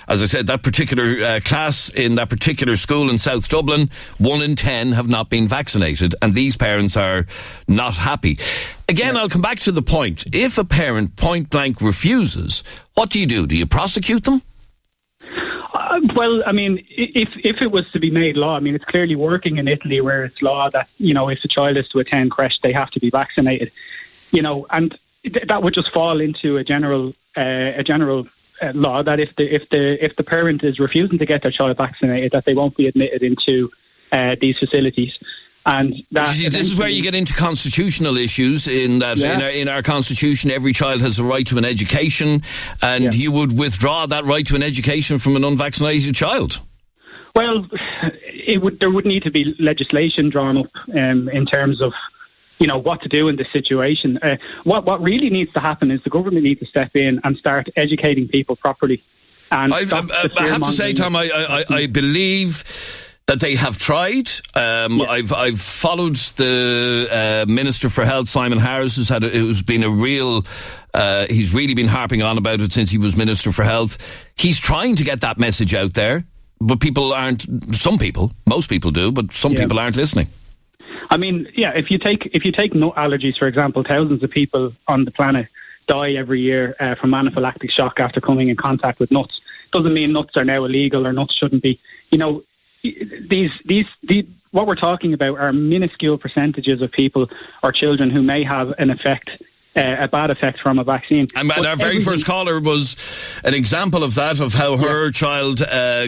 as I said, that particular class in that particular school in South Dublin, 1 in 10 have not been vaccinated, and these parents are not happy. Again, I'll come back to the point. If a parent point blank refuses, what do? Do you prosecute them? Well, I mean, if it was to be made law, I mean, it's clearly working in Italy, where it's law that, if a child is to attend creche, they have to be vaccinated, and that would just fall into a general law that if the parent is refusing to get their child vaccinated, that they won't be admitted into these facilities. And this is where you get into constitutional issues. In that, in our constitution, every child has a right to an education, and you would withdraw that right to an education from an unvaccinated child. Well, there would need to be legislation drawn up in terms of what to do in this situation. What really needs to happen is the government needs to step in and start educating people properly. And I have to say, Tom, I believe that they have tried. I've followed the Minister for Health, Simon Harris, who's been a real. He's really been harping on about it since he was Minister for Health. He's trying to get that message out there, but people aren't. Some people, most people do, but some people aren't listening. I mean, if you take nut allergies, for example, thousands of people on the planet die every year from anaphylactic shock after coming in contact with nuts. Doesn't mean nuts are now illegal or nuts shouldn't be. These what we're talking about are minuscule percentages of people or children who may have an effect, a bad effect from a vaccine. And our very first caller was an example of that, of how her child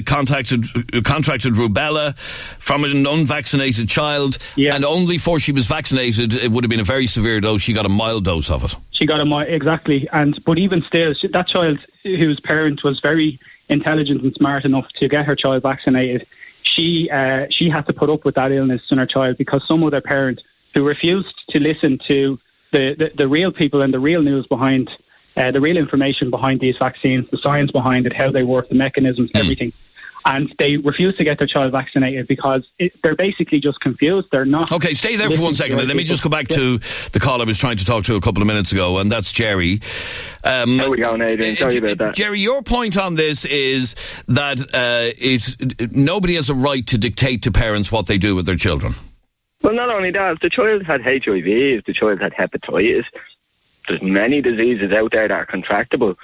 contracted rubella from an unvaccinated child, and only before she was vaccinated, it would have been a very severe dose. She got a mild dose of it. She got exactly, but even still, that child whose parent was very intelligent and smart enough to get her child vaccinated, she had to put up with that illness in her child because some other parent who refused to listen to the real people and the real news behind the real information behind these vaccines, the science behind it, how they work, the mechanisms, everything. And they refuse to get their child vaccinated because they're basically just confused. They're not. Okay, stay there for 1 second. Let me just go back to the call I was trying to talk to a couple of minutes ago, and that's Jerry. How are we going, Adrian? Sorry about that. Jerry, your point on this is that nobody has a right to dictate to parents what they do with their children. Well, not only that, if the child had HIV, if the child had hepatitis, there's many diseases out there that are contractable.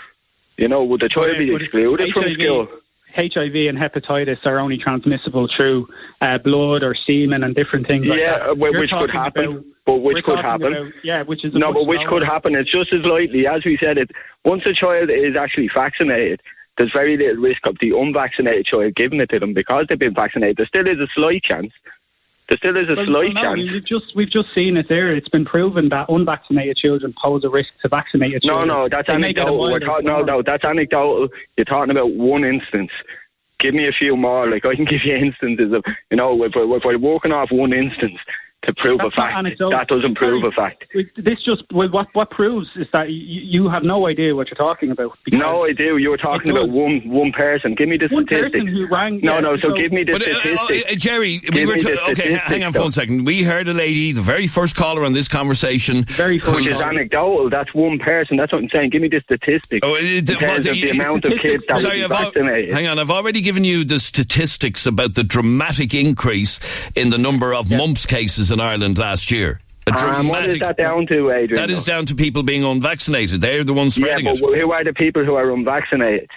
Would the child be excluded from school? HIV and hepatitis are only transmissible through blood or semen and different things like that. Which could happen. Which could happen. Which could happen. It's just as likely, as we said, once a child is actually vaccinated, there's very little risk of the unvaccinated child giving it to them because they've been vaccinated. There still is a slight chance There still is a slight chance. We've just seen it there. It's been proven that unvaccinated children pose a risk to vaccinated children. No, that's anecdotal. That's anecdotal. You're talking about one instance. Give me a few more. Like, I can give you instances of, if we're working off one instance to prove a fact, that doesn't prove a fact. This just, what proves is that you have no idea what you're talking about. No, I do. You were talking about one person. Give me the one statistic. Person who rang. So give me the statistic. Jerry, hang on for 1 second. We heard a lady, the very first caller on this conversation, which is anecdotal. That's one person. That's what I'm saying. Give me the statistic. In terms of the amount of kids that will be vaccinated. Hang on, I've already given you the statistics about the dramatic increase in the number of mumps cases in Ireland last year. What is that down to, Adrian? That is down to people being unvaccinated. They're the ones spreading it. Who are the people who are unvaccinated?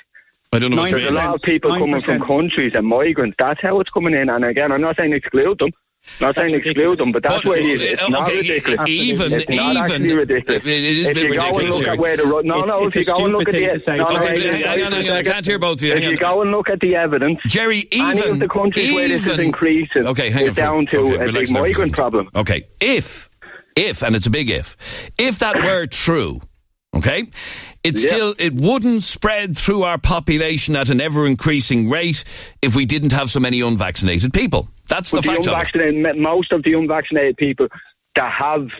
I don't know. There's a lot of people coming from countries and migrants. That's how it's coming in. And again, I'm not saying exclude them. But that's where it is. It's not ridiculous. It's not actually ridiculous. If you go and look at where if you go and look at the I can't hear both of you. If you go and look at the evidence, Jerry, any of the countries where this is increasing, it's down to a big migrant problem. Okay, if, and it's a big if that were true, okay, it wouldn't spread through our population at an ever increasing rate if we didn't have so many unvaccinated people. That's the fact of it. Most of the unvaccinated people that have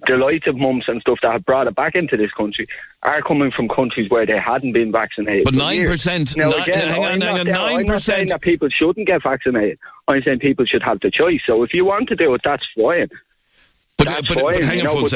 the likes of mumps and stuff that have brought it back into this country are coming from countries where they hadn't been vaccinated. But 9%. I'm not saying that people shouldn't get vaccinated. I'm saying people should have the choice. So if you want to do it, that's fine. But hang on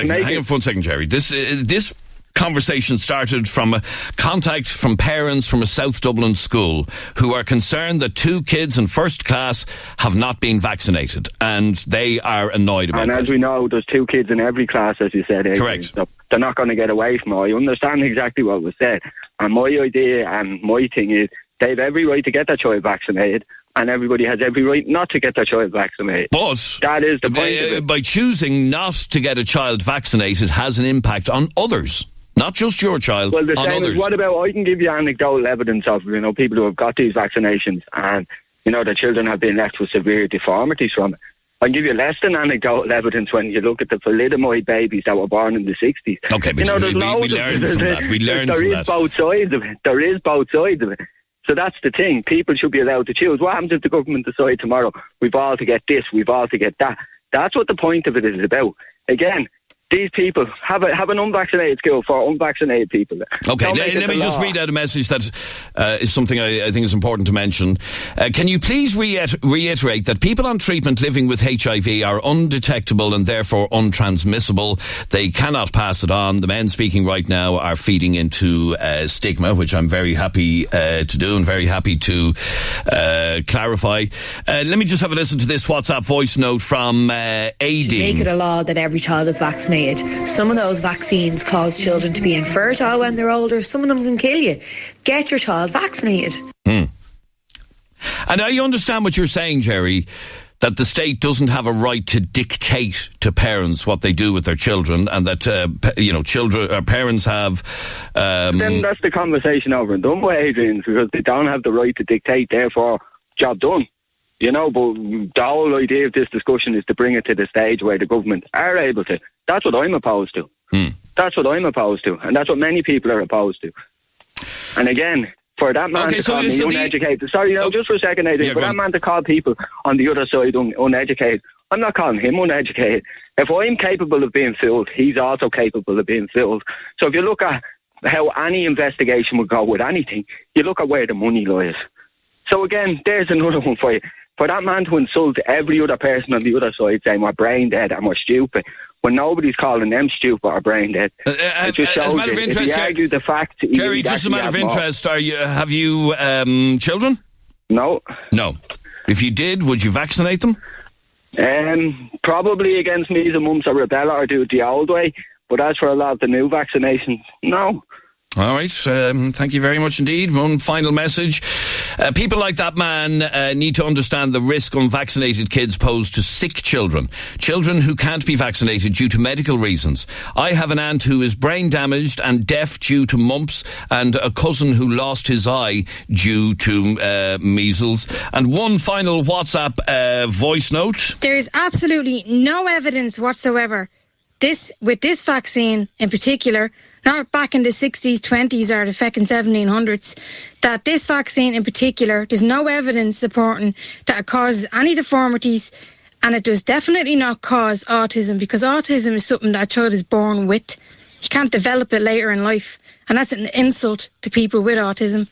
for 1 second, Jerry. This conversation started from a contact from parents from a South Dublin school who are concerned that 2 kids in first class have not been vaccinated, and they are annoyed about it. And as we know, there's 2 kids in every class, as you said, Adrian. Correct. So they're not going to get away from it. I understand exactly what was said, and my idea and my thing is they have every right to get their child vaccinated, and everybody has every right not to get their child vaccinated. But that is the point of it. By choosing not to get a child vaccinated has an impact on others. Not just your child, well, the on same others. As what about, I can give you anecdotal evidence of, people who have got these vaccinations and, their children have been left with severe deformities from it. I can give you less than anecdotal evidence when you look at the thalidomide babies that were born in the 60s. Okay, but we learned from that. There is both sides of it. So that's the thing. People should be allowed to choose. What happens if the government decide tomorrow, we've all to get this, we've all to get that? That's what the point of it is about. Again, these people have an unvaccinated school for unvaccinated people. Okay, let me just read out a message that is something I think is important to mention. Can you please reiterate that people on treatment living with HIV are undetectable and therefore untransmissible? They cannot pass it on. The men speaking right now are feeding into stigma, which I'm very happy to do and very happy to clarify. Let me just have a listen to this WhatsApp voice note from Adrian. Make it a law that every child is vaccinated. Some of those vaccines cause children to be infertile when they're older. Some of them can kill you. Get your child vaccinated. And I understand what you're saying, Jerry, that the state doesn't have a right to dictate to parents what they do with their children, and that parents have. Then that's the conversation over and done with, Adrian, because they don't have the right to dictate. Therefore, job done. But the whole idea of this discussion is to bring it to the stage where the government are able to. That's what I'm opposed to. That's what I'm opposed to. And that's what many people are opposed to. And again, for that man to call me uneducated... just for a second, Adrian. For that man to call people on the other side uneducated, I'm not calling him uneducated. If I'm capable of being fooled, he's also capable of being fooled. So if you look at how any investigation would go with anything, you look at where the money lies. So again, there's another one for you. For that man to insult every other person on the other side saying we're brain dead and we're stupid, when nobody's calling them stupid or brain dead, it just shows you. If you argue the fact, Jerry, just a matter of interest, have you children? No. If you did, would you vaccinate them? Probably against measles, mumps or rubella, or do it the old way. But as for a lot of the new vaccinations, no. All right. Thank you very much indeed. One final message. People like that man need to understand the risk unvaccinated kids pose to sick children. Children who can't be vaccinated due to medical reasons. I have an aunt who is brain damaged and deaf due to mumps, and a cousin who lost his eye due to measles. And one final WhatsApp voice note. There is absolutely no evidence whatsoever with this vaccine in particular, not back in the 60s, 20s or the feckin' 1700s, that this vaccine in particular, there's no evidence supporting that it causes any deformities, and it does definitely not cause autism, because autism is something that a child is born with. You can't develop it later in life, and that's an insult to people with autism.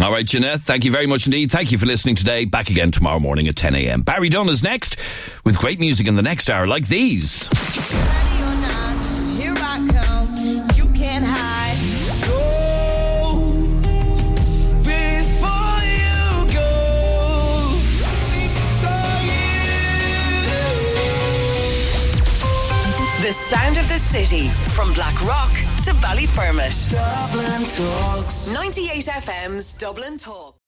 All right, Jeanette, thank you very much indeed. Thank you for listening today. Back again tomorrow morning at 10 a.m. Barry Dunn is next with great music in the next hour like these. Here I come, you can't hide. Go before you go. The sound of the city from Blackrock to Ballyfermot. Dublin Talks. 98 FM's Dublin Talk.